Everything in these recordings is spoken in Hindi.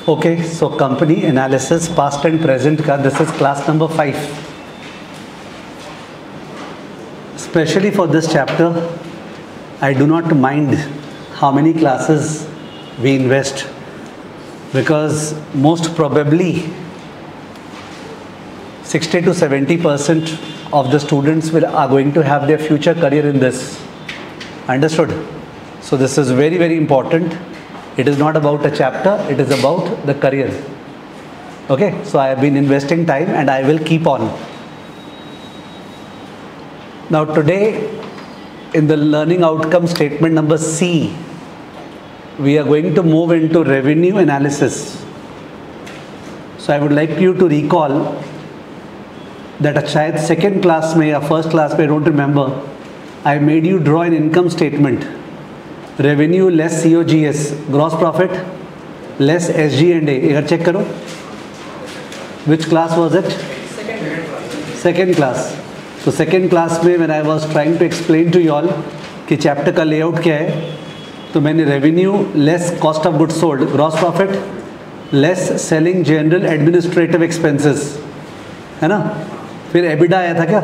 Okay, so company analysis past and present का this is class number 5. Especially for this chapter, I do not mind how many classes we invest, because most probably 60 to 70% of the students are going to have their future career in this. Understood? So this is very, very important. It is not about a chapter, it is about the career. Okay, so I have been investing time and I will keep on. Now today, in the learning outcome statement number C, we are going to move into revenue analysis. So I would like you to recall that शायद second class में या first class में, I don't remember, I made you draw an income statement. Revenue less COGS, gross profit less SG&A. एक बार check करो. Which class was it? Second class. So second class में when I was trying to explain to you all कि chapter का layout क्या है, तो मैंने revenue less cost of goods sold, gross profit less selling general administrative expenses, है ना? फिर EBITDA आया था क्या?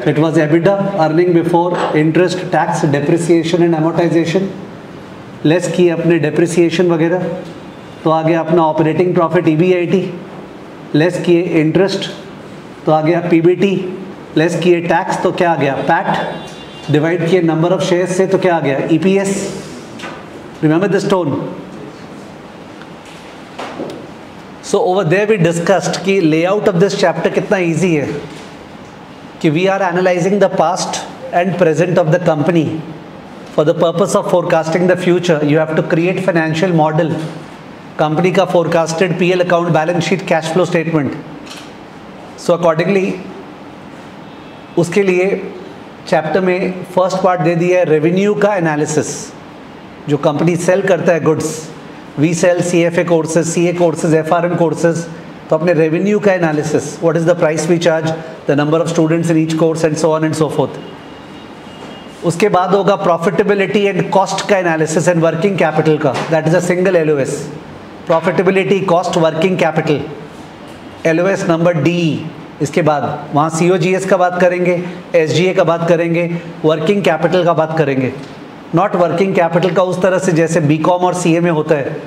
It was EBITDA, earning before interest, tax, depreciation and amortization. Less किए अपने depreciation वगैरह, तो आ गया अपना operating profit EBIT. लेस किए interest, तो आ गया PBT. लेस किए tax, तो क्या आ गया PAT. डिवाइड किए number of shares से, तो क्या आ गया EPS. Remember this tone. So over there we discussed कि layout of this chapter कितना easy है. कि we are analyzing the past and present of the company for the purpose of forecasting the future. You have to create financial model, company का forecasted PL account, balance sheet, cash flow statement. So accordingly, उसके लिए चैप्टर में फर्स्ट पार्ट दे दिया है रेवेन्यू का एनालिसिस. जो कंपनी सेल करता है goods, we sell CFA courses, CA courses, FRM courses, तो अपने रेवेन्यू का analysis, what is the price we charge, the number of students in each course and so on and so forth. उसके बाद होगा प्रॉफिटेबिलिटी एंड कॉस्ट का एनालिसिस एंड वर्किंग कैपिटल का. That is a single LOS. Profitability, cost, working capital, LOS number D. इसके बाद वहाँ COGS का बात करेंगे, SGA का बात करेंगे, वर्किंग कैपिटल का बात करेंगे. नॉट वर्किंग कैपिटल का उस तरह से जैसे BCom और CA में होता है.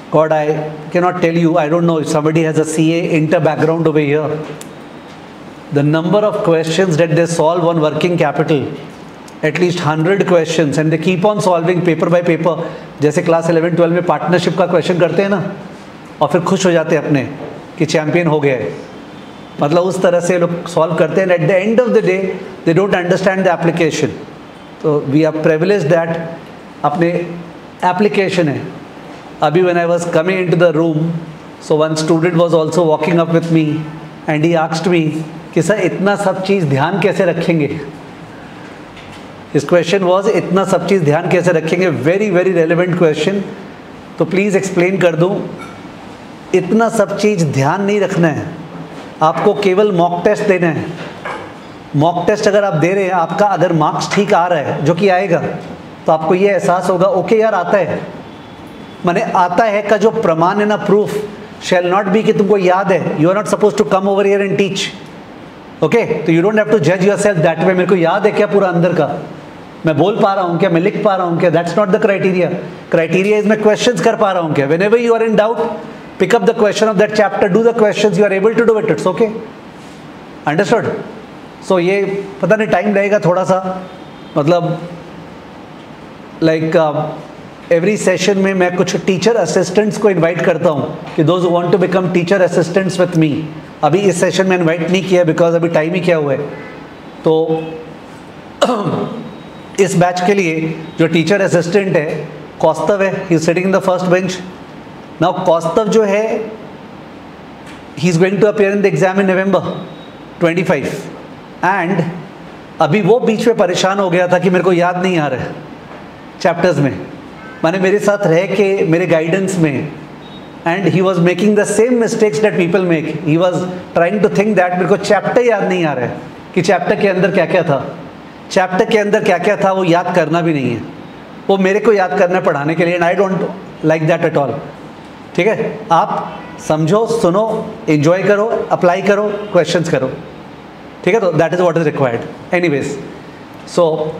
God, I cannot tell you, I don't know if somebody has a CA inter background over here. The number of questions that they solve on working capital, at least 100 questions, and they keep on solving paper by paper. जैसे क्लास 11-12 में पार्टनरशिप का क्वेश्चन करते हैं ना, और फिर खुश हो जाते हैं अपने कि चैम्पियन हो गया है. मतलब उस तरह से लोग सॉल्व करते हैं. At the end of the day they don't understand the application. तो वी आर प्रिविलेज्ड दैट अपने एप्लीकेशन है. Abhi, when I was coming into the room, so one student was also walking up with me and he asked me कि सर इतना सब चीज़ ध्यान कैसे रखेंगे. His question was इतना सब चीज़ ध्यान कैसे रखेंगे. Very very relevant question. तो प्लीज़ एक्सप्लेन कर दूँ. इतना सब चीज़ ध्यान नहीं रखना है, आपको केवल मॉक टेस्ट देना है. मॉक टेस्ट अगर आप दे रहे हैं, आपका अगर मार्क्स ठीक आ रहा है, जो कि आएगा, तो आपको ये एहसास होगा ओके यार आता है. माने आता है का जो प्रमाण है ना, प्रूफ शैल नॉट बी कि तुमको याद है. You are not suppose to come over here and teach. Okay, तो यू डोंट हैव टू जज योरसेल्फ दैट वे. मेरे को याद है क्या पूरा अंदर का, मैं बोल पा रहा हूँ क्या, मैं लिख पा रहा हूँ क्या. That's not the criteria. Criteria is मैं क्वेश्चंस कर पा रहा हूँ क्या. Whenever you are in doubt, pick up the question of that chapter, do the questions, you are able to do it. It's okay. Understood. So ये पता नहीं टाइम लगेगा थोड़ा सा, मतलब लाइक एवरी सेशन में मैं कुछ टीचर असिस्टेंट्स को इनवाइट करता हूँ कि those who want to become teacher assistants with me. अभी इस सेशन में इनवाइट नहीं किया बिकॉज अभी टाइम ही क्या हुआ है. तो इस बैच के लिए जो टीचर असिस्टेंट है कौस्तव है, he is sitting in the first bench. Now Kaustav जो है, he is going to appear in the exam in November 25. And अभी वो बीच में परेशान हो गया था कि मेरे को याद नहीं आ रहा है चैप्टर्स में. माने मेरे साथ रह के मेरे गाइडेंस में, and he was making the same mistakes that people make. He was trying to think that मेरे को चैप्टर याद नहीं आ रहा है कि चैप्टर के अंदर क्या क्या था. चैप्टर के अंदर क्या क्या था वो याद करना भी नहीं है. वो मेरे को याद करना है पढ़ाने के लिए. And I don't like that at all, ठीक है? आप समझो, सुनो, एंजॉय करो, अप्लाई करो, क्वेश्चंस करो, ठीक है? तो that is what is required. Anyways, so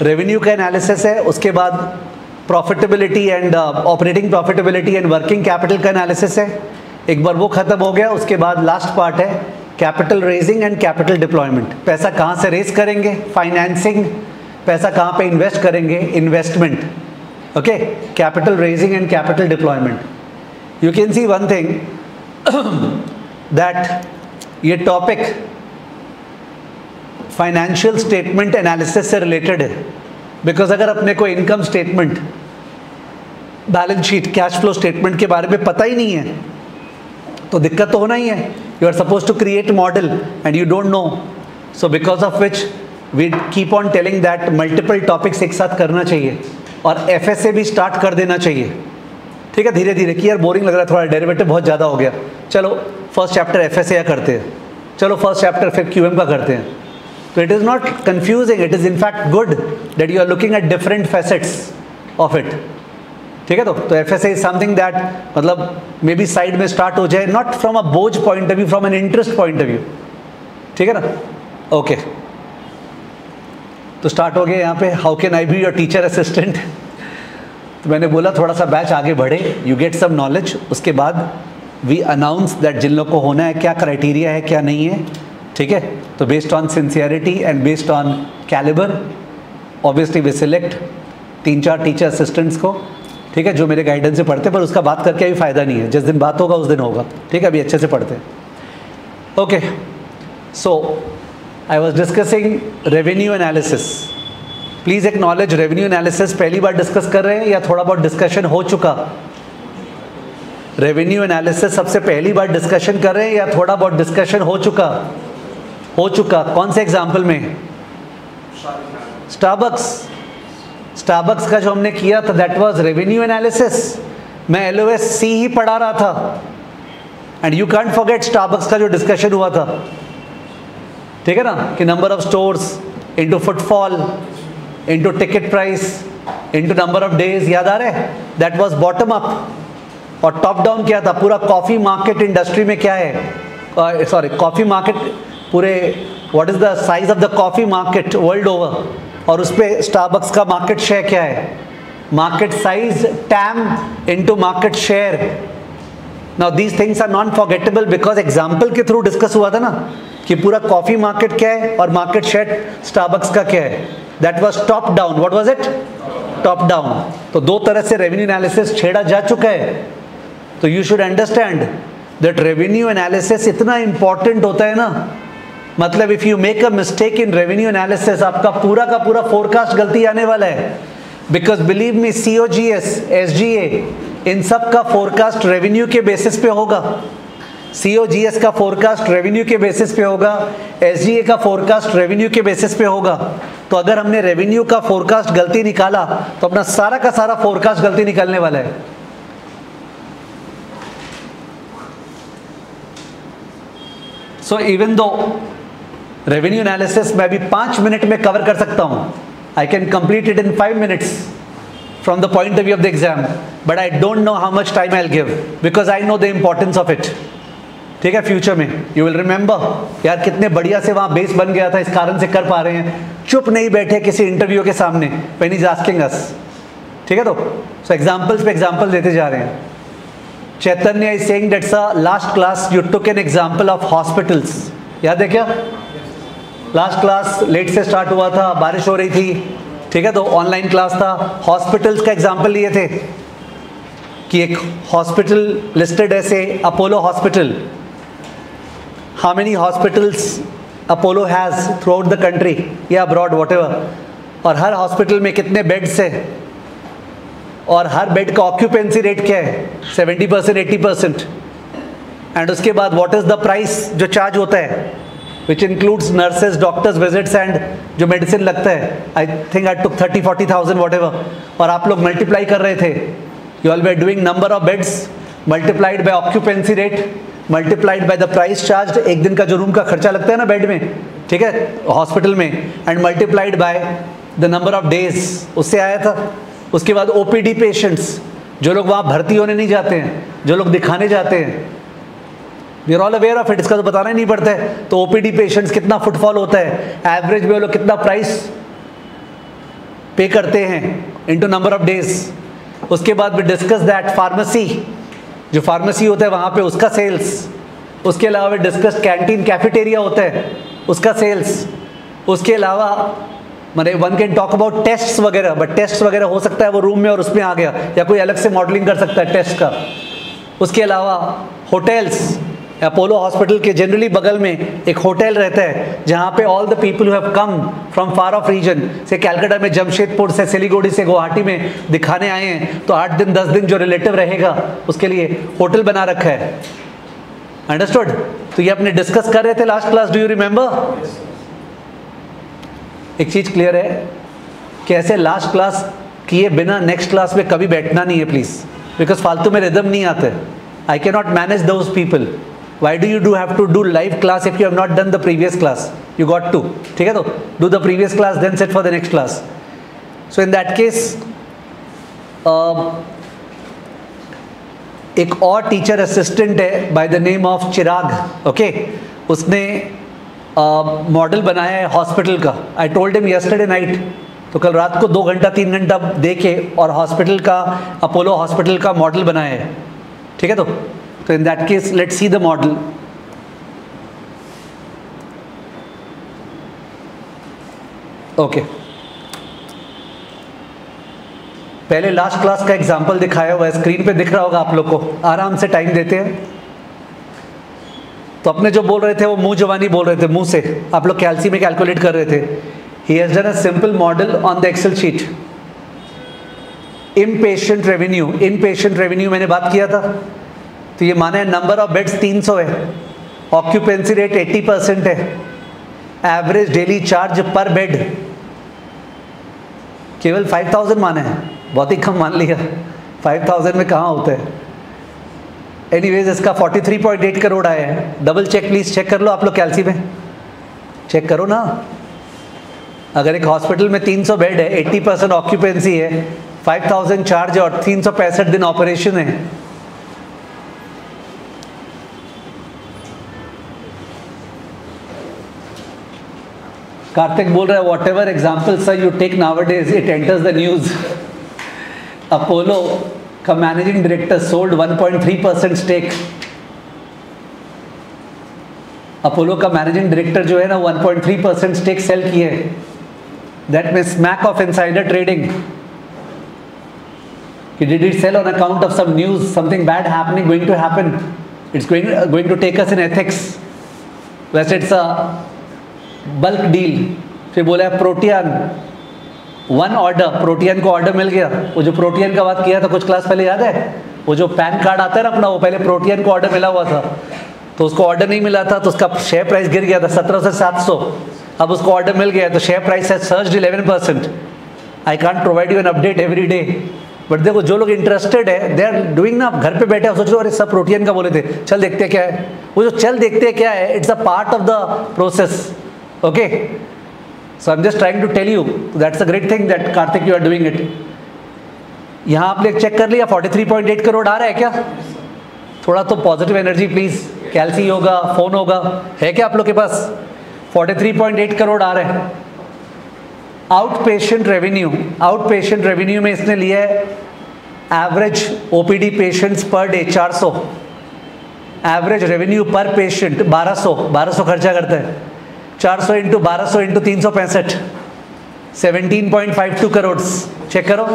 revenue का एनालिसिस है, उसके बाद profitability and operating profitability and working capital का एनालिसिस है। एक बार वो खत्म हो गया, उसके बाद लास्ट पार्ट है capital raising and capital deployment. पैसा कहाँ से रेज करेंगे, फाइनेंसिंग, पैसा कहाँ पे इन्वेस्ट करेंगे, investment, okay? Capital raising and capital deployment. You can see one thing that ये टॉपिक फाइनेंशियल स्टेटमेंट एनालिसिस से रिलेटेड है, बिकॉज अगर अपने को income statement, balance sheet, cash flow statement के बारे में पता ही नहीं है तो दिक्कत तो होना ही है। You are suppose to create model and you don't know, so because of which we keep on telling that multiple topics एक साथ करना चाहिए और एफएसए भी स्टार्ट कर देना चाहिए, ठीक है? धीरे धीरे, कि यार बोरिंग लग रहा है, थोड़ा डेरिवेटिव बहुत ज़्यादा हो गया, चलो फर्स्ट चैप्टर एफएसए का करते हैं, चलो फर्स्ट चैप्टर फिर क्यूएम का करते हैं। तो it is not confusing, it is in fact good that you are looking at different facets of it, ठीक है? तो एफएसए इज समथिंग दैट मतलब मे बी साइड में स्टार्ट हो जाए, नॉट फ्रॉम अ बोझ point of view, from an interest point of view, ठीक है ना? ओके, तो स्टार्ट हो गया यहाँ पे, how can I be your teacher assistant. तो मैंने बोला थोड़ा सा बैच आगे बढ़े, यू गेट सम नॉलेज, उसके बाद वी अनाउंस दैट जिन लोग को होना है क्या क्राइटेरिया है क्या नहीं है, ठीक है? तो based on sincerity and based on calibre obviously we select 3-4 teacher assistants को, ठीक है, जो मेरे गाइडेंस से पढ़ते, पर उसका बात करके अभी फ़ायदा नहीं है, जिस दिन बात होगा उस दिन होगा, ठीक है? अभी अच्छे से पढ़ते हैं। Okay, so I was discussing revenue analysis. Please acknowledge revenue analysis पहली बार डिस्कस कर रहे हैं या थोड़ा बहुत डिस्कशन हो चुका? रेवेन्यू एनालिसिस सबसे पहली बार डिस्कशन कर रहे हैं या थोड़ा बहुत डिस्कशन हो चुका? हो चुका। कौन से एग्जाम्पल में? स्टारबक्स। स्टारबक्स का जो हमने किया था दैट वाज रेवेन्यू एनालिसिस। मैं LOS-C ही पढ़ा रहा था and you can't forget Starbucks का जो डिस्कशन हुआ था, ठीक है ना, कि number of stores into footfall into ticket price into number of days, याद आ रहा है? That was bottom up. और टॉप डाउन क्या था? पूरा कॉफी मार्केट इंडस्ट्री में क्या है, सॉरी कॉफी मार्केट पूरे, what is the size of the coffee market world over, और उस पर स्टारबक्स का मार्केट शेयर क्या है? Market size TAM into market share. Now these things are non forgettable because example के थ्रू डिस्कस हुआ था ना कि पूरा कॉफी मार्केट क्या है और मार्केट शेयर स्टारबक्स का क्या है। That was top down. What was it? Top down. तो दो तरह से रेवेन्यू एनालिसिस छेड़ा जा चुका है। तो you should understand that revenue analysis इतना इंपॉर्टेंट होता है ना, मतलब if you make a mistake in revenue analysis आपका पूरा का पूरा फोरकास्ट गलती आने वाला है। Because believe me, COGS, SGA इन सब का फोरकास्ट रेवेन्यू के बेसिस पे होगा। COGS का फोरकास्ट रेवेन्यू के बेसिस पे होगा, SGA का फोरकास्ट रेवेन्यू के बेसिस पे होगा। तो अगर हमने रेवेन्यू का फोरकास्ट गलती निकाला तो अपना सारा का सारा फोरकास्ट गलती निकलने वाला है। So even though revenue analysis मैं अभी 5 मिनट में कवर कर सकता हूं, I can complete it in 5 minutes from the point of view of the exam, but I don't know how much time I'll give because I know the importance of it. ठीक है, फ्यूचर में you will remember यार कितने बढ़िया से वहाँ बेस बन गया था, इस कारण से कर पा रहे हैं, चुप नहीं बैठे किसी इंटरव्यू के सामने when he's asking us, ठीक है? तो so examples पे एग्जाम्पल देते जा रहे हैं। चैतन्य is saying that sir last class you took an example of hospitals, याद है क्या? लास्ट क्लास लेट से स्टार्ट हुआ था, बारिश हो रही थी, ठीक है, तो ऑनलाइन क्लास था। हॉस्पिटल्स का एग्जांपल लिए थे कि एक हॉस्पिटल लिस्टेड ऐसे Apollo hospital, how many hospitals Apollo has through out the country या अब्रॉड व्हाटएवर, और हर हॉस्पिटल में कितने बेड्स है और हर बेड का ऑक्यूपेंसी रेट क्या है, 70%, 80%, एंड उसके बाद व्हाट इज़ द प्राइस जो चार्ज होता है, which includes nurses, doctors visits and जो मेडिसिन लगता है। I think I took 30-40,000 whatever, और आप लोग मल्टीप्लाई कर रहे थे, you all were doing number of beds multiplied by occupancy rate multiplied by the price charged, एक दिन का जो रूम का खर्चा लगता है ना बेड में, ठीक है, हॉस्पिटल में, and multiplied by the number of days, उससे आया था। उसके बाद OPD पेशेंट्स जो लोग वहाँ भर्ती होने नहीं जाते हैं, जो लोग दिखाने जाते हैं, we are all aware of it, इसका तो बताना ही नहीं पड़ता है। तो ओपीडी पेशेंट्स कितना फुटफॉल होता है, एवरेज में वो लोग कितना प्राइस पे करते हैं इनटू नंबर ऑफ डेज। उसके बाद वी डिस्कस दैट फार्मेसी, जो फार्मेसी होता है वहाँ पे उसका सेल्स। उसके अलावा वी डिस्कस कैंटीन कैफेटेरिया होता है उसका सेल्स। उसके अलावा मैंने one can talk about tests वगैरह, बट टेस्ट वगैरह हो सकता है वो रूम में और उसमें आ गया, या कोई अलग से मॉडलिंग कर सकता है टेस्ट का। उसके अलावा होटल्स, अपोलो हॉस्पिटल के जनरली बगल में एक होटल रहता है जहाँ पे all the people who have come from far off region से, कैलकाटा में, जमशेदपुर से, सिलीगुड़ी से, गुवाहाटी में दिखाने आए हैं, तो 8 दिन 10 दिन जो रिलेटिव रहेगा उसके लिए होटल बना रखा है। अंडरस्टूड? तो ये अपने डिस्कस कर रहे थे last class, do you remember? एक चीज क्लियर है कि ऐसे लास्ट क्लास किए बिना नेक्स्ट क्लास में कभी बैठना नहीं है प्लीज, बिकॉज फालतू में रिदम नहीं आते। I can not manage those people. Why do you have to do live class if you have not done the previous class? You got to. ठीक है, तो do the previous class then sit for the next class. So in that case, एक और टीचर असिस्टेंट है bye the name of Chirag, okay, उसने मॉडल बनाया है हॉस्पिटल का। I told him yesterday night, तो कल रात को 2 घंटा 3 घंटा दे के और हॉस्पिटल का, अपोलो हॉस्पिटल का मॉडल बनाया है। ठीक है, तो in that case let's see the model. Okay, पहले लास्ट क्लास का एग्जांपल दिखाया हुआ है, स्क्रीन पे दिख रहा होगा आप लोग को। आराम से टाइम देते हैं। तो अपने जो बोल रहे थे वो मुंह जवानी बोल रहे थे, मुंह से आप लोग कैलसी में कैलकुलेट कर रहे थे। He has done a simple model on the Excel sheet. Inpatient revenue, inpatient revenue मैंने बात किया था, तो ये माने नंबर ऑफ बेड्स 300 है, ऑक्यूपेंसी रेट 80% है, एवरेज डेली चार्ज पर बेड केवल 5000 माना है, बहुत ही कम मान लिया। 5000 में कहाँ होता है। एनीवेज इसका 43.8 करोड़ आया है। डबल चेक प्लीज, चेक कर लो आप लोग कैलसी में, चेक करो ना। अगर एक हॉस्पिटल में 300 बेड है, 80% ऑक्यूपेंसी है, 5000 चार्ज और 365 दिन ऑपरेशन है, कार्तिक बोल रहा है whatever example sir you take nowadays it enters the news. Apollo का managing director sold 1.3% stake. Apollo का मैनेजिंग डायरेक्टर जो है ना 1.3% स्टेक सेल किए। That means smack of insider trading. Did it sell on account of some news, something bad happening, going to happen? It's going to take us in ethics. वैसे it's a बल्क डील। फिर बोला है प्रोटियन, 1 ऑर्डर, प्रोटियन को ऑर्डर मिल गया। वो जो प्रोटियन का बात किया था कुछ क्लास पहले, याद है? वो जो पैन कार्ड आता है ना अपना, वो पहले प्रोटियन को ऑर्डर मिला हुआ था, तो उसको ऑर्डर नहीं मिला था, तो उसका शेयर प्राइस गिर गया था 1700 से 700। अब उसको ऑर्डर मिल गया तो शेयर प्राइस है surged 11%। I can't provide you an update every day, but देखो जो लोग इंटरेस्टेड है दे आर डूइंग ना, घर पे बैठे सोच लो अरे सब प्रोटियन का बोले थे, चल देखते क्या है। वो जो चल देखते क्या है, it's a part of the process. Okay, so I'm just trying to tell you that's a great thing that Karthik you are doing it. यहाँ आपने चेक कर लिया 43.8 करोड़ आ रहा है क्या? थोड़ा तो पॉजिटिव एनर्जी प्लीज। कैलसी होगा, फोन होगा, है क्या आप लोग के पास? 43.8 करोड़ आ रहे हैं। Out patient revenue, out patient revenue में इसने लिया है average OPD patients per day 400, average revenue पर पेशेंट 1200 खर्चा करता है। 400 इंटू 1200 इंटू 365, 17.52 करोड़। चेक करो,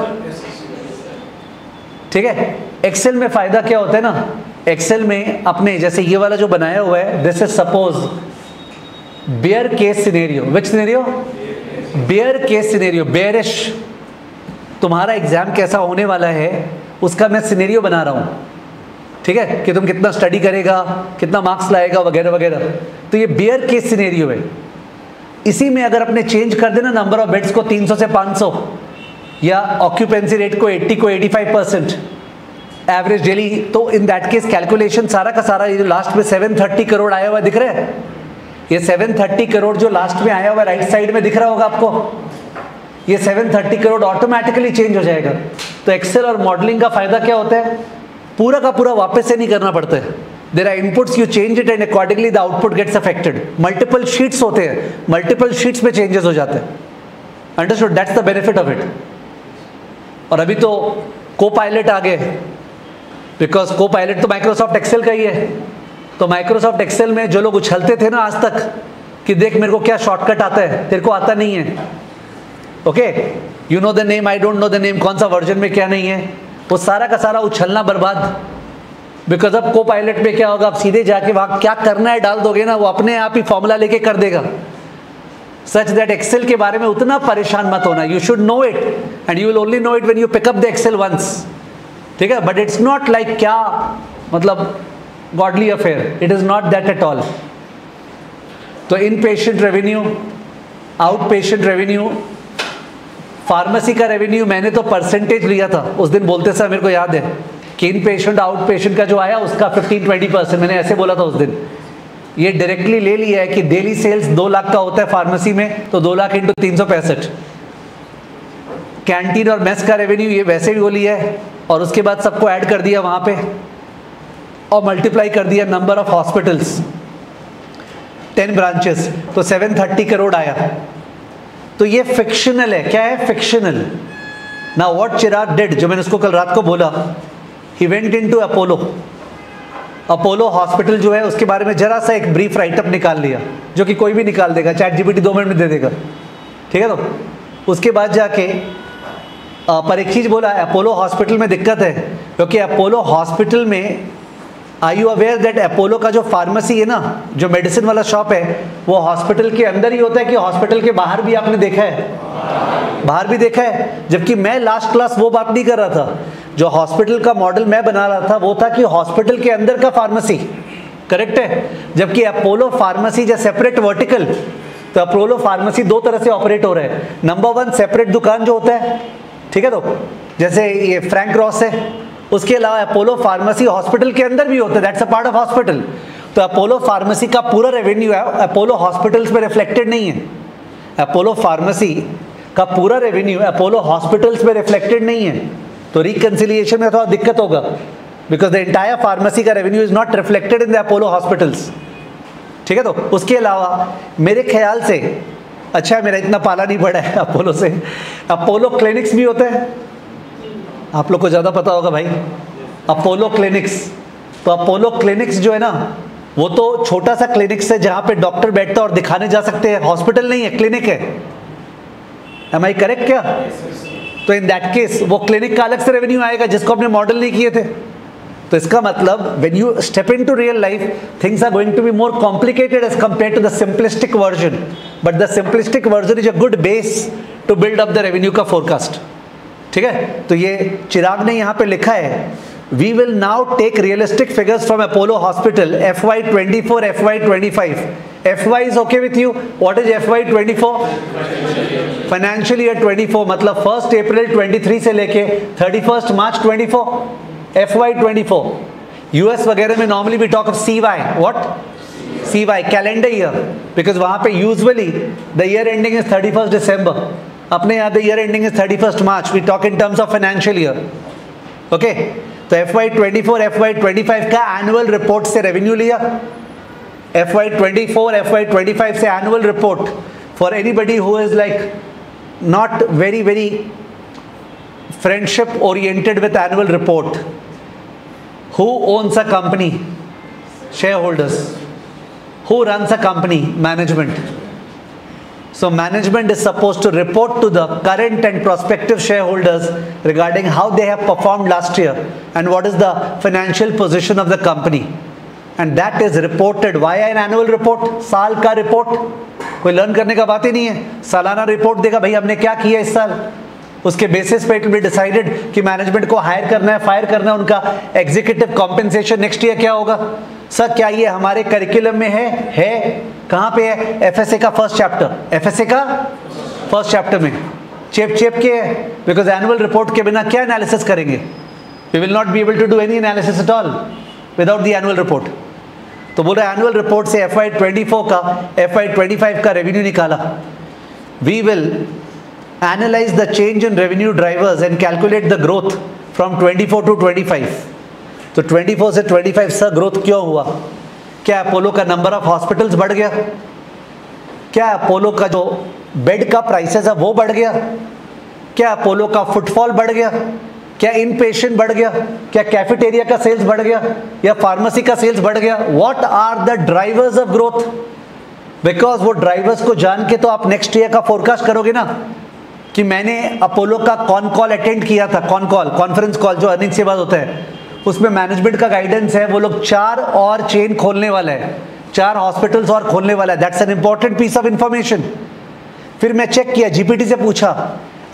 ठीक है। एक्सेल में फायदा क्या होता है ना, एक्सेल में अपने जैसे ये वाला जो बनाया हुआ है, this is suppose bear case scenario. Which scenario? Bear case scenario, bearish. तुम्हारा एग्जाम कैसा होने वाला है उसका मैं सिनेरियो बना रहा हूं, ठीक है, कि तुम कितना स्टडी करेगा, कितना मार्क्स लाएगा वगैरह वगैरह। तो ये बेयर केस सिनेरियो है। इसी में अगर अपने चेंज कर देना नंबर ऑफ बेड्स को 300 से 500, या ऑक्यूपेंसी रेट को 80 को 85%, एवरेज डेली, तो इन दैट केस कैलकुलेशन सारा का सारा ये जो लास्ट में 730 करोड़ आया हुआ दिख रहा है, ये 730 करोड़ जो लास्ट में आया हुआ राइट साइड में दिख रहा होगा आपको, ये 730 करोड़ ऑटोमेटिकली चेंज हो जाएगा। तो एक्सेल और मॉडलिंग का फायदा क्या होता है, पूरा का पूरा वापस से नहीं करना पड़ता है. There are inputs, you change it and accordingly the output gets affected. Multiple sheets होते हैं, मल्टीपल शीट्स में चेंजेस हो जाते हैं. Understood? That's the benefit of it. और अभी तो को पायलट आ गए, बिकॉज को पायलट तो माइक्रोसॉफ्ट एक्सेल का ही है. तो माइक्रोसॉफ्ट एक्सेल में जो लोग उछलते थे ना आज तक कि देख मेरे को क्या शॉर्टकट आता है, तेरे को आता नहीं है, okay, you know the name, I don't know the name, कौन सा वर्जन में क्या नहीं है, वो सारा का सारा उछलना बर्बाद. बिकॉज अब को पायलट में क्या होगा, आप सीधे जाके वहाँ क्या करना है डाल दोगे ना, वो अपने आप ही फॉर्मूला लेके कर देगा. सच दैट एक्सेल के बारे में उतना परेशान मत होना. You should know it and you will only know it when you pick up the excel once. ठीक है, बट इट्स नॉट लाइक क्या मतलब godly affair, it is not that at all. तो in patient revenue, out patient revenue, pharmacy का रेवेन्यू मैंने तो परसेंटेज लिया था उस दिन बोलते समय, मेरे को याद है कि इन पेशेंट आउट पेशेंट का जो आया उसका 15-20% मैंने ऐसे बोला था उस दिन. ये डायरेक्टली ले लिया है कि डेली सेल्स 2 लाख का होता है फार्मेसी में, तो 2 लाख इंटू 365. कैंटीन और मेस का रेवेन्यू ये वैसे भी वो लिया है और उसके बाद सबको ऐड कर दिया वहाँ पे और मल्टीप्लाई कर दिया नंबर ऑफ हॉस्पिटल्स, 10 ब्रांचेस, तो 730 करोड़ आया. तो ये फिक्शनल है. क्या है? Fictional. Now what Chirag did, जो मैंने उसको कल रात को बोला, he went into Apollo. Apollo hospital जो है उसके बारे में जरा सा एक ब्रीफ राइटअप निकाल लिया, जो कि कोई भी निकाल देगा, चैट जीपीटी 2 मिनट में दे देगा. ठीक है, तो उसके बाद जाके पर एक चीज़ बोला, अपोलो हॉस्पिटल में दिक्कत है क्योंकि अपोलो हॉस्पिटल में, are you aware that Apollo का जो फार्मेसी है ना, जो मेडिसिन वाला शॉप है, वो हॉस्पिटल के अंदर ही होता है कि हॉस्पिटल के बाहर भी आपने देखा है? बाहर भी देखा है. जबकि मैं लास्ट क्लास वो बात नहीं कर रहा था, जो हॉस्पिटल का मॉडल मैं बना रहा था वो था कि हॉस्पिटल के अंदर का फार्मेसी, करेक्ट है. जबकि अपोलो फार्मेसी जो सेपरेट वर्टिकल, तो अपोलो फार्मेसी 2 तरह से ऑपरेट हो रहा है. नंबर 1, सेपरेट दुकान जो होता है, ठीक है, तो जैसे ये फ्रैंक रॉस है, उसके अलावा अपोलो फार्मेसी हॉस्पिटल के अंदर भी होता है, that's a part of hospital. तो अपोलो फार्मेसी का पूरा रेवेन्यू है अपोलो हॉस्पिटल्स में रिफ्लेक्टेड नहीं है. अपोलो फार्मेसी का पूरा रेवेन्यू अपोलो हॉस्पिटल्स में रिफ्लेक्टेड नहीं है. तो रिकंसिलिएशन में थोड़ा दिक्कत होगा, बिकॉज द एंटायर फार्मेसी का revenue is not reflected in the Apollo hospitals. ठीक है, तो उसके अलावा मेरे ख्याल से, अच्छा मेरा इतना पाला नहीं पड़ा है अपोलो से, अपोलो क्लिनिक्स भी होता है, आप लोग को ज़्यादा पता होगा भाई, अपोलो क्लिनिक्स. तो अपोलो क्लिनिक्स जो है ना, वो तो छोटा सा क्लिनिक्स है जहाँ पे डॉक्टर बैठता है और दिखाने जा सकते हैं, हॉस्पिटल नहीं है, क्लिनिक है. एम आई करेक्ट क्या? तो इन दैट केस वो क्लिनिक का अलग से रेवेन्यू आएगा जिसको आपने मॉडल नहीं किए थे. तो इसका मतलब when you step into real life, things are going to be more complicated as compare to the simplistic version, but the simplistic version is a good base to build up the revenue का फोरकास्ट. ठीक है, तो ये चिराग ने यहाँ पे लिखा है, we will now take realistic figures from Apollo hospital FY24, FY25. FY is okay with you? What is FY24? Financial year 24, मतलब 1 अप्रैल 23 से लेके 31 मार्च 24. FY24. US वगैरह में normally we talk of CY. What? CY, calendar year, because वहां पे usually the year ending is 31 December. अपने यहाँ the year ending is 31 March. We talk in terms of financial year. Okay, तो FY24, FY25 का एनुअल रिपोर्ट से रेवेन्यू लिया. FY24, FY25 से annual report for anybody who is like not very friendship oriented with annual report. Who owns a company? Shareholders. Who runs a company? Management. So management is supposed to report to the current and prospective shareholders regarding how they have performed last year and what is the financial position of the company. And that is reported via an annual report. साल का रिपोर्ट, कोई लर्न करने का बात ही नहीं है. सालाना रिपोर्ट देगा भाई हमने क्या किया इस साल. उसके बेसिस पे इट विल बी डिसाइडेड कि मैनेजमेंट को हायर करना है, फायर करना है, उनका एग्जीक्यूटिव कॉम्पेंसेशन नेक्स्ट ईयर क्या होगा. सर क्या ये हमारे करिकुलम में है? कहाँ पे है? एफएसए का फर्स्ट चैप्टर. एफएसए का फर्स्ट चैप्टर में चेप के है, बिकॉज एनुअल रिपोर्ट के बिना क्या एनालिसिस करेंगे? We will not be able to do any analysis at all without the annual report. तो बोल रहे एनुअल रिपोर्ट से FY24 का FY25 का रेवेन्यू निकाला. We will Analyze the change in revenue drivers and calculate the growth from 24 to 25. तो 24 से 25 सर ग्रोथ क्यों हुआ? क्या अपोलो का नंबर ऑफ हॉस्पिटल्स बढ़ गया? क्या अपोलो का जो बेड का प्राइसेस है वो बढ़ गया? क्या अपोलो का फुटफॉल बढ़ गया? क्या इन पेशेंट बढ़ गया? क्या कैफेटेरिया का सेल्स बढ़ गया या फार्मेसी का सेल्स बढ़ गया? What are the drivers of growth? Because वो ड्राइवर्स को जान के तो आप नेक्स्ट ईयर का फोरकास्ट करोगे ना कि मैंने अपोलो का कॉन कॉल अटेंड किया था, कॉन्फ्रेंस कॉल जो अर्निंग्स के बाद होता है, उसमें मैनेजमेंट का गाइडेंस है वो लोग 4 और चेन खोलने वाला है, 4 हॉस्पिटल्स और खोलने वाला है। That's an important piece of information. फिर मैं चेक किया, जीपीटी से पूछा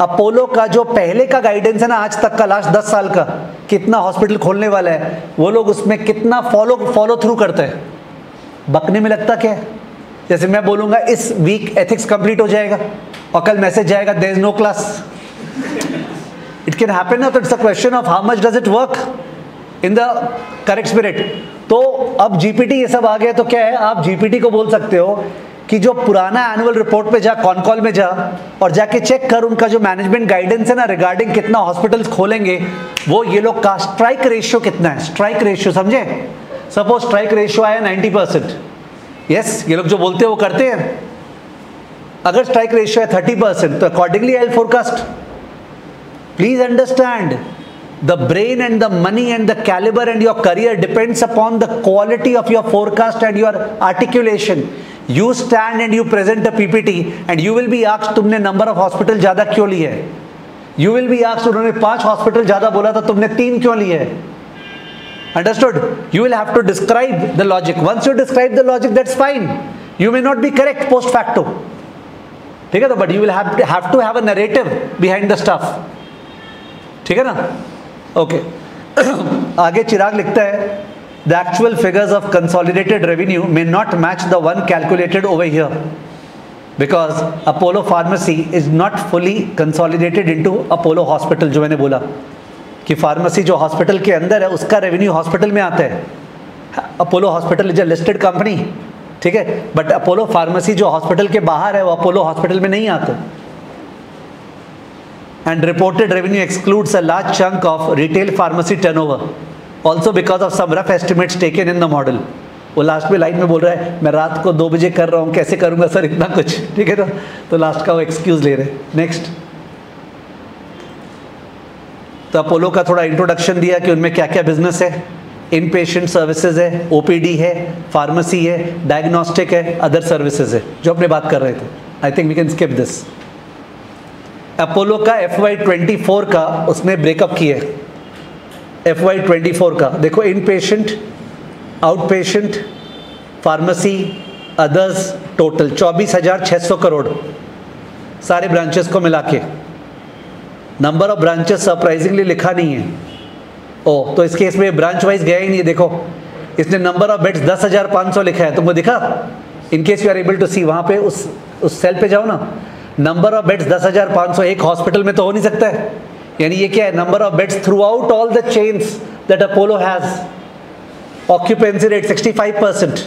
अपोलो का जो पहले का गाइडेंस है ना आज तक का, लास्ट 10 साल का, कितना हॉस्पिटल खोलने वाला है, वो लोग उसमें कितना फॉलो थ्रू करते हैं। बकने में लगता क्या है? जैसे मैं बोलूंगा इस वीक एथिक्स कंप्लीट हो जाएगा और कल मैसेज जाएगा there is no class. It can happen ना, तो it's a question of how much does it work in the correct spirit. तो अब जीपीटी ये सब आ गया तो क्या है, आप जीपीटी को बोल सकते हो कि जो पुराना एनुअल रिपोर्ट पे जा, कॉन कॉल में जा और जाके चेक कर उनका जो मैनेजमेंट गाइडेंस है ना रिगार्डिंग कितना हॉस्पिटल्स खोलेंगे, वो ये लोग का स्ट्राइक रेशियो कितना है, स्ट्राइक रेशियो समझे। सपोज स्ट्राइक रेशियो आया 90%, यस ये लोग जो बोलते हैं वो करते हैं। अगर स्ट्राइक रेशियो है 30% तो accordingly I will forecast. Please understand, the brain and the money and the caliber and your career depends upon the quality of your forecast and your articulation. You stand and you present a PPT and you will be asked तुमने number of hospital ज़्यादा क्यों लिए है? You will be asked उन्होंने 5 hospital ज़्यादा बोला था तुमने 3 क्यों लिए है? Understood? You will have to describe the logic. Once you describe the logic, that's fine. You may not be correct post facto. ठीक है तो, but you will have to have a narrative behind the stuff. ठीक है ना? ओके आगे चिराग लिखता है the actual figures of consolidated revenue may not match the one calculated over here because Apollo pharmacy is not fully consolidated into Apollo hospital. जो मैंने बोला कि फार्मेसी जो हॉस्पिटल के अंदर है उसका रेवेन्यू हॉस्पिटल में आता है। Apollo hospital is a listed company, ठीक है, बट अपोलो फार्मेसी जो हॉस्पिटल के बाहर है वो अपोलो हॉस्पिटल में नहीं आते। And reported revenue excludes a large chunk of retail pharmacy turnover, also because of some rough estimates taken in the model. वो लास्ट में लाइन में बोल रहा है मैं रात को 2 बजे कर रहा हूँ, कैसे करूँगा सर इतना कुछ, ठीक है ना, तो लास्ट का वो एक्सक्यूज ले रहे हैं। नेक्स्ट, तो अपोलो का थोड़ा इंट्रोडक्शन दिया कि उनमें क्या क्या बिजनेस है। इन पेशेंट सर्विसेज है, ओपीडी है, फार्मेसी है, डायग्नोस्टिक है, अदर सर्विसेज है जो अपने बात कर रहे थे। I think we can skip this. Apollo का FY24 का उसने ब्रेकअप किया है। FY24 का देखो, in patient, out patient, pharmacy, others, total 24,600 crore सारे ब्रांचेस को मिला के। नंबर ऑफ ब्रांचेस सरप्राइजिंगली लिखा नहीं है। ओ तो इस केस में ब्रांच वाइज गया ही नहीं है। देखो इसने नंबर ऑफ बेड्स 10,500 लिखा है, तुमको दिखा? In case you are able to see, वहाँ पे उस सेल पे जाओ ना, नंबर ऑफ बेड्स 10,500 एक हॉस्पिटल में तो हो नहीं सकता है। यानी ये क्या है, number of beds throughout all the chains that Apollo has. Occupancy rate 65%,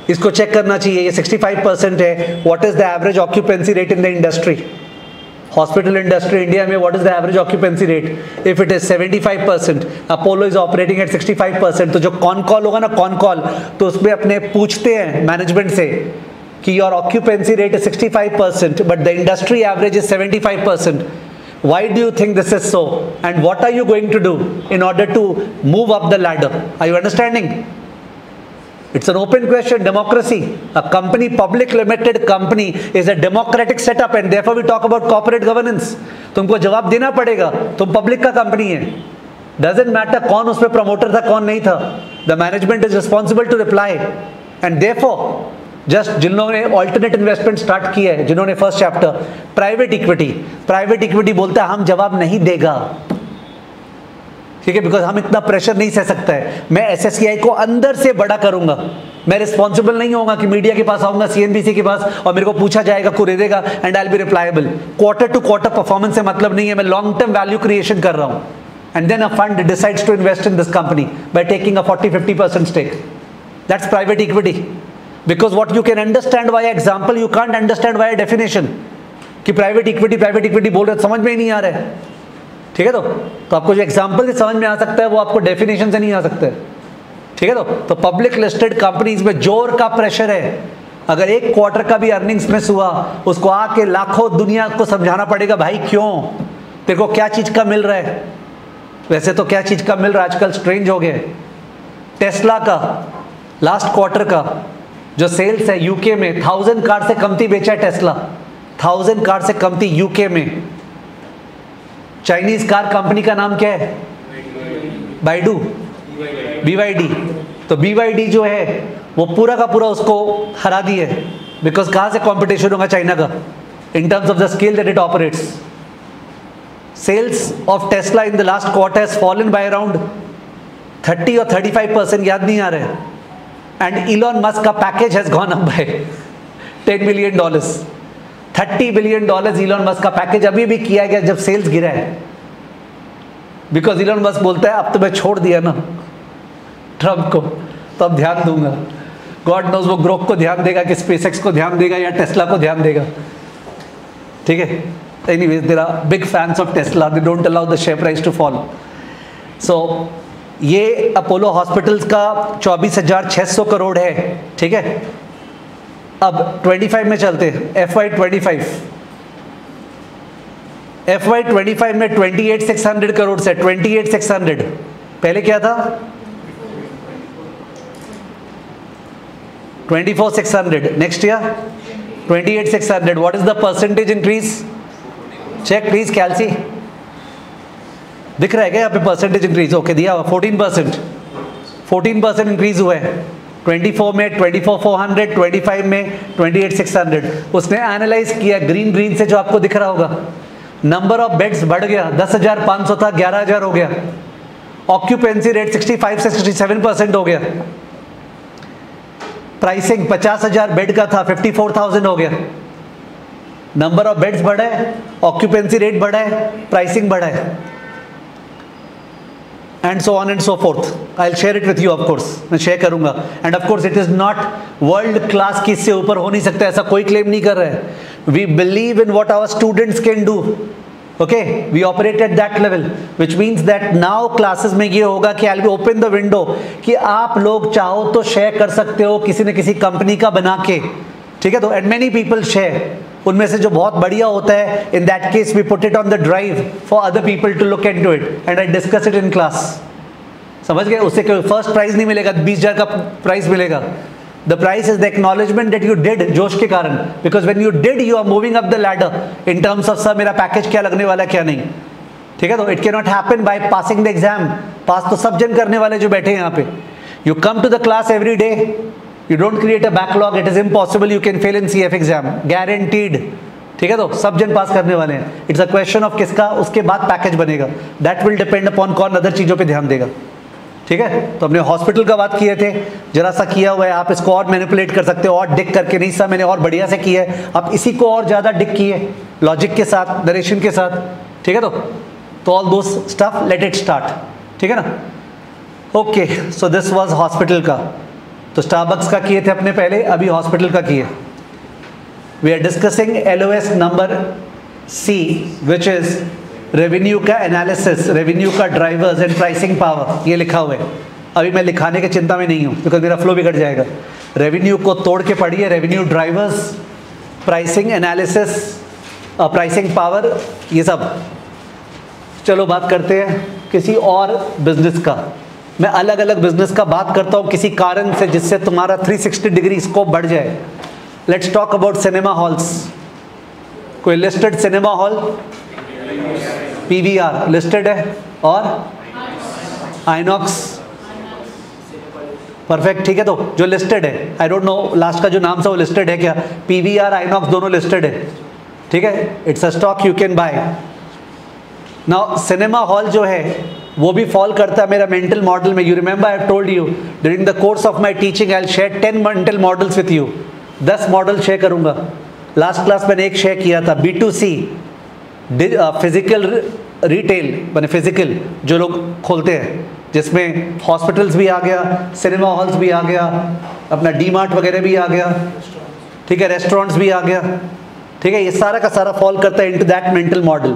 इसको चेक करना चाहिए, ये 65% है। What is the average occupancy rate in the industry, hospital industry India में? What is the average occupancy rate? If it is 75%, Apollo is operating at 65%। तो जो कॉन कॉल होगा ना, कॉन कॉल, तो उसमें अपने पूछते हैं मैनेजमेंट से कि your occupancy rate is 65% but the industry average is 75%. Why do you think this is so? And what are you going to do in order to move up the ladder? Are you understanding? It's an open question, democracy. A company, public limited company is a democratic setup and therefore we talk about corporate governance. तुमको जवाब देना पड़ेगा, तुम पब्लिक का कंपनी है। Doesn't matter कौन उसमें प्रमोटर था कौन नहीं था। The management is responsible to reply and therefore just जिन्होंने ऑल्टरनेट इन्वेस्टमेंट स्टार्ट किया है, जिन्होंने फर्स्ट चैप्टर प्राइवेट इक्विटी बोलता है हम जवाब नहीं देगा, ठीक है, बिकॉज हम इतना प्रेशर नहीं सह सकता है। मैं एसएससीआई को अंदर से बड़ा करूंगा, मैं रिस्पॉन्सिबल नहीं होगा कि मीडिया के पास आऊंगा, सीएनबीसी के पास, और मेरे को पूछा जाएगा, कुरेदेगा and I will be replyable. Quarter to quarter performance से मतलब नहीं है, मैं लॉन्ग टर्म वैल्यू क्रिएशन कर रहा हूं। And then a fund decides to invest in this company by taking a 40-50% stake. That's private equity. Because what you can understand via example, you can't understand via definition. कि प्राइवेट इक्विटी बोल रहे, समझ में ही नहीं आ रहा है। ठीक है, तो आपको जो एग्जांपल से समझ में आ सकता है वो आपको डेफिनेशन से नहीं आ सकता है। ठीक है, तो पब्लिक लिस्टेड कंपनीज में जोर का प्रेशर है। अगर एक क्वार्टर का भी अर्निंग्स मिस हुआ, उसको आके लाखों दुनिया को समझाना पड़ेगा, भाई क्यों, तेरे को क्या चीज का मिल रहा है। वैसे तो क्या चीज का मिल रहा है आजकल स्ट्रेंज हो गया। टेस्ला का लास्ट क्वार्टर का जो सेल्स है यूके में 1000 कार से कम थी बेचा है टेस्ला, 1000 कार से कम थी यूके में। चाइनीज कार कंपनी का नाम क्या है? Baidu, BYD। तो BYD जो है वो पूरा का पूरा उसको हरा दी है, बिकॉज कहाँ से कंपटीशन होगा चाइना का in terms of the scale that it operates. Sales of Tesla in the last quarter has fallen by around 30 और 35%, याद नहीं आ रहा है। एंड इलॉन मस्क का package has gone up by $10 billion, $30 billion Elon Musk का पैकेज अभी भी किया गया जब सेल्स गिरा है। बिकॉज इलॉन मस्क बोलता है अब तो मैं छोड़ दिया ना ट्रम्प को, तो अब ध्यान दूंगा। गॉड नोज वो ग्रोक को ध्यान देगा कि स्पेसएक्स को ध्यान देगा या टेस्ला को ध्यान देगा। ठीक है, anyways there are big fans of Tesla, they don't allow the share price to fall. So ये अपोलो हॉस्पिटल्स का 24,600 करोड़ है। ठीक है, अब 25 में चलते हैं, FY25 में 28,600 करोड़ से 28,600, पहले क्या था 24,600, next year 28,600। What is the percentage increase? Check please कैल्सी, दिख रहा है क्या यहाँ पे परसेंटेज इंक्रीज? ओके, दिया हुआ 14% इंक्रीज हुआ है। 24 में 24,400, 25 में 28,600। उसने एनालाइज किया ग्रीन से जो आपको दिख रहा होगा, नंबर ऑफ बेड्स बढ़ गया, 10,500 था 11,000 हो गया। ऑक्यूपेंसी रेट 65 से 67% हो गया। प्राइसिंग 50,000 बेड का था 54,000 हो गया। नंबर ऑफ बेड्स बढ़ा है, ऑक्यूपेंसी रेट बढ़ा है, प्राइसिंग बढ़ा है, and so on and so fourth. I will share it with you, of course मैं शेयर करूंगा। End of course it is not world class की, इससे ऊपर हो नहीं सकता, ऐसा कोई क्लेम नहीं कर रहा है। We believe in what our students can do. Okay, we operate at that level, which means that now classes में ये होगा कि I will open the window कि आप लोग चाहो तो शेयर कर सकते हो किसी न किसी कंपनी का बना के। ठीक है, तो एंड मेनी पीपल शेयर, उनमें से जो बहुत बढ़िया होता है, in that case we put it on the drive for other people to look into it and I discuss it in class. समझ गए? उससे कोई फर्स्ट प्राइज नहीं मिलेगा, 20,000 का प्राइज मिलेगा। The price is the acknowledgement that you did, जोश के कारण, because when you did you are moving up the ladder in terms of sir मेरा पैकेज क्या लगने वाला है क्या नहीं। ठीक है, तो it can not happen by passing the exam. Pass तो सब जन करने वाले जो बैठे हैं यहाँ पे। You come to the class every day, you don't create a backlog, it is impossible you can fail in CF exam, guaranteed. ठीक है, तो सब जन पास करने वाले हैं। इट्स अ क्वेश्चन ऑफ किसका उसके बाद पैकेज बनेगा, दैट विल डिपेंड अपॉन कौन अदर चीजों पे ध्यान देगा। ठीक है, तो हमने हॉस्पिटल का बात किए थे, जरा सा किया हुआ है, आप इसको और मैनिपुलेट कर सकते हो और डिक करके, नहीं सर मैंने और बढ़िया से किया है, आप इसी को और ज्यादा डिक किए लॉजिक के साथ, नरेशन के साथ। ठीक है, तो all those stuff, let it start. ठीक है ना? Okay, so this was hospital का। तो स्टारबक्स का किए थे अपने पहले, अभी हॉस्पिटल का किए। We are discussing LOS number C, which is revenue का एनालिसिस, रेवेन्यू का ड्राइवर्स एंड प्राइसिंग पावर, ये लिखा हुआ है। अभी मैं लिखाने की चिंता में नहीं हूँ बिकॉज मेरा फ्लो बिगड़ जाएगा। रेवेन्यू को तोड़ के पढ़िए, revenue drivers, pricing analysis, pricing power, ये सब। चलो बात करते हैं किसी और बिजनेस का। मैं अलग अलग बिजनेस का बात करता हूँ किसी कारण से जिससे तुम्हारा 360 डिग्री स्कोप बढ़ जाए। Let's talk about cinema halls. कोई listed cinema hall? PVR listed है, और आइनॉक्स, परफेक्ट। ठीक है, तो जो लिस्टेड है, आई डोंट नो लास्ट का जो नाम था वो लिस्टेड है क्या? PVR, आइनॉक्स दोनों लिस्टेड है। ठीक है, it's a stock you can buy. Now cinema hall जो है वो भी फॉल करता है मेरा मेंटल मॉडल में। You remember I have told you during the course of my teaching I will share 10 mental models with you. 10 model share करूंगा। लास्ट क्लास मैंने एक शेयर किया था, B2C, फिजिकल रिटेल, मैंने फिजिकल जो लोग खोलते हैं, जिसमें हॉस्पिटल्स भी आ गया, सिनेमा हॉल्स भी आ गया, अपना DMart वगैरह भी आ गया। ठीक है, रेस्टोरेंट्स भी आ गया। ठीक है, ये सारा का सारा फॉल करता है into that mental model.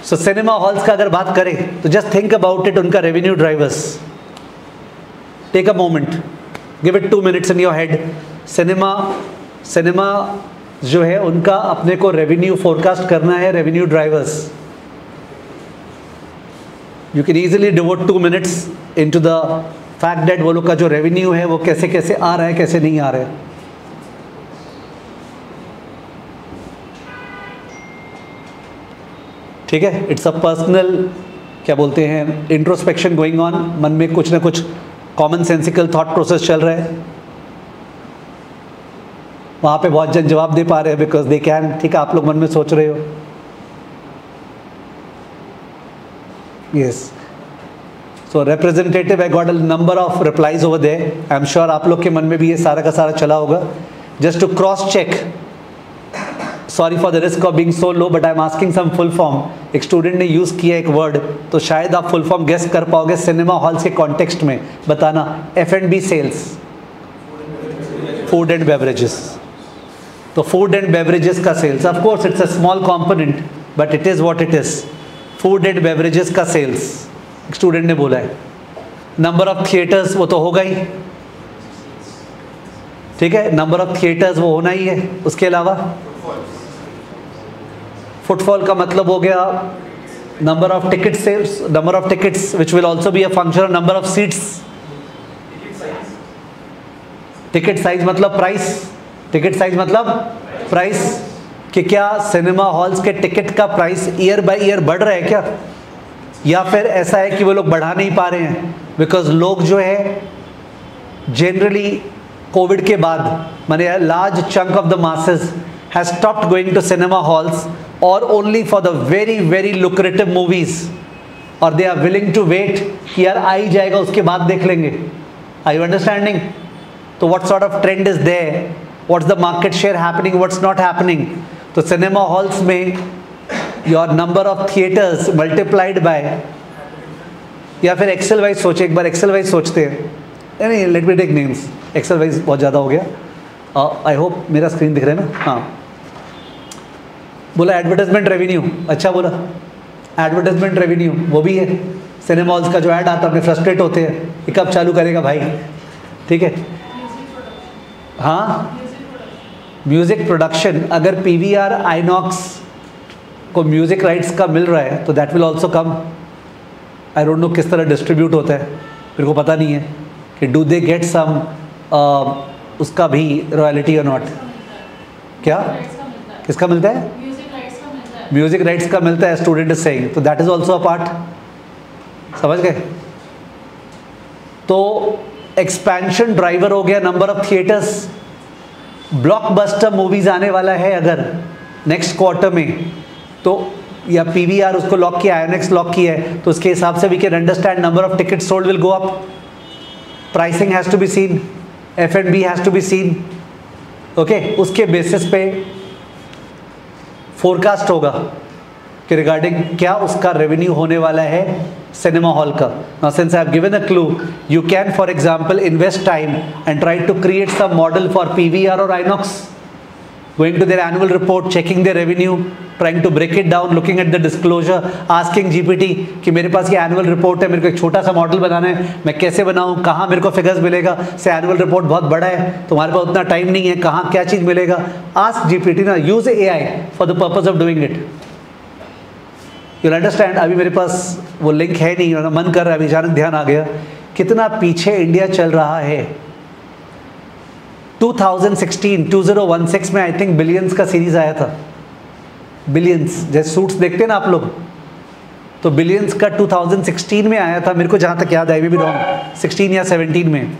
So cinema halls का अगर बात करें तो जस्ट थिंक अबाउट इट, उनका revenue drivers. Take a moment, give it 2 minutes in your head. Cinema जो है उनका अपने को रेवेन्यू फोरकास्ट करना है, revenue drivers. You can easily devote 2 minutes into the fact that वो लोग का जो रेवेन्यू है वो कैसे कैसे आ रहा है, कैसे नहीं आ रहा है. ठीक है, इट्स अ पर्सनल, क्या बोलते हैं, इंट्रोस्पेक्शन गोइंग ऑन. मन में कुछ ना कुछ कॉमन सेंसिकल थॉट प्रोसेस चल रहा है. वहाँ पे बहुत जन जवाब दे पा रहे हैं बिकॉज दे कैन. ठीक है, आप लोग मन में सोच रहे हो. Yes, so representative, I got a number of replies over there. I am sure आप लोग के मन में भी ये सारा का सारा चला होगा. Just to cross check, sorry for the risk of being so low but I am asking some full form. एक स्टूडेंट ने यूज़ किया एक वर्ड, तो शायद आप फुल फॉर्म गेस कर पाओगे सिनेमा हॉल्स के कॉन्टेक्स्ट में. बताना. F&B sales, food and beverages. तो फूड एंड बेवरेजेस का sales, of course it's a small component but it is what it is. Food and beverages का सेल्स स्टूडेंट ने बोला है. नंबर ऑफ थिएटर्स, वो तो होगा ही. ठीक है, नंबर ऑफ थिएटर्स वो होना ही है. उसके अलावा फुटफॉल का मतलब हो गया number of ticket sales, number of tickets which will also be a function of number of seats. Ticket size मतलब प्राइस. टिकट साइज मतलब प्राइस. कि क्या सिनेमा हॉल्स के टिकट का प्राइस ईयर बाय ईयर बढ़ रहा है क्या, या फिर ऐसा है कि वो लोग बढ़ा नहीं पा रहे हैं बिकॉज लोग जो है जनरली कोविड के बाद, माने large chunk of the masses has stopped going to cinema halls or only for the very very lucrative movies, or they are willing to wait कि यार आ ही जाएगा उसके बाद देख लेंगे. Are you understanding? तो what sort of trend is there? What's the market share happening? What's not happening? तो cinema halls में your number of theaters multiplied by, या फिर एक्सेल वाइज सोचे, एक बार एक्सेल वाइज सोचते हैं. नहीं, let me take names. Excel wise बहुत ज़्यादा हो गया. आई होप मेरा स्क्रीन दिख रहा है ना. हाँ, बोला एडवर्टाइजमेंट रेवेन्यू. अच्छा बोला, एडवर्टाइजमेंट रेवेन्यू वो भी है. सिनेमा हॉल्स का जो ऐड आता है, अपने फ्रस्ट्रेट होते हैं ये कब चालू करेगा भाई. ठीक है, हाँ, म्यूज़िक प्रोडक्शन. अगर PVR आइनॉक्स को म्यूज़िक राइट्स का मिल रहा है तो that will also come. I don't no किस तरह डिस्ट्रीब्यूट होता है, मेरे को पता नहीं है कि डू दे गेट सम उसका भी रॉयल्टी और नॉट. क्या किसका मिलता है? म्यूजिक राइट्स का मिलता है, स्टूडेंट इज सेइंग. तो that is also a part. समझ गए? तो एक्सपेंशन ड्राइवर हो गया number of theatres. Blockbuster movies आने वाला है अगर नेक्स्ट क्वार्टर में, तो या PVR उसको लॉक किया, आयोनेक्स लॉक किया है, तो उसके हिसाब से we can understand number of ticket sold will go up. Pricing has to be seen, F&B has to be seen. Okay, उसके बेसिस पे फोरकास्ट होगा कि रिगार्डिंग क्या उसका रेवेन्यू होने वाला है सिनेमा हॉल का. Now since I have given a clue, you can for example invest time and try to create some model for PVR और INOX, going to their annual report, checking their revenue, trying to break it down, looking at the disclosure, asking GPT कि मेरे पास ये एनुअल रिपोर्ट है, मेरे को एक छोटा सा मॉडल बनाना है, मैं कैसे बनाऊँ, कहाँ मेरे को फिगर्स मिलेगा. से एनुअल रिपोर्ट बहुत बड़ा है, तुम्हारे पास उतना टाइम नहीं है, कहाँ क्या चीज़ मिलेगा. आस्क GPT ना, use AI for the purpose of doing it. You understand. अभी मेरे पास वो लिंक है नहीं, मन कर रहा है, अभी अचानक ध्यान आ गया कितना पीछे इंडिया चल रहा है. 2016 में आई थिंक बिलियंस का सीरीज आया था. बिलियंस जैसे सूट्स देखते हैं ना आप लोग, तो बिलियंस का 2016 में आया था, मेरे को जहाँ तक याद है, भी रॉन्ग, 16 या 17 में.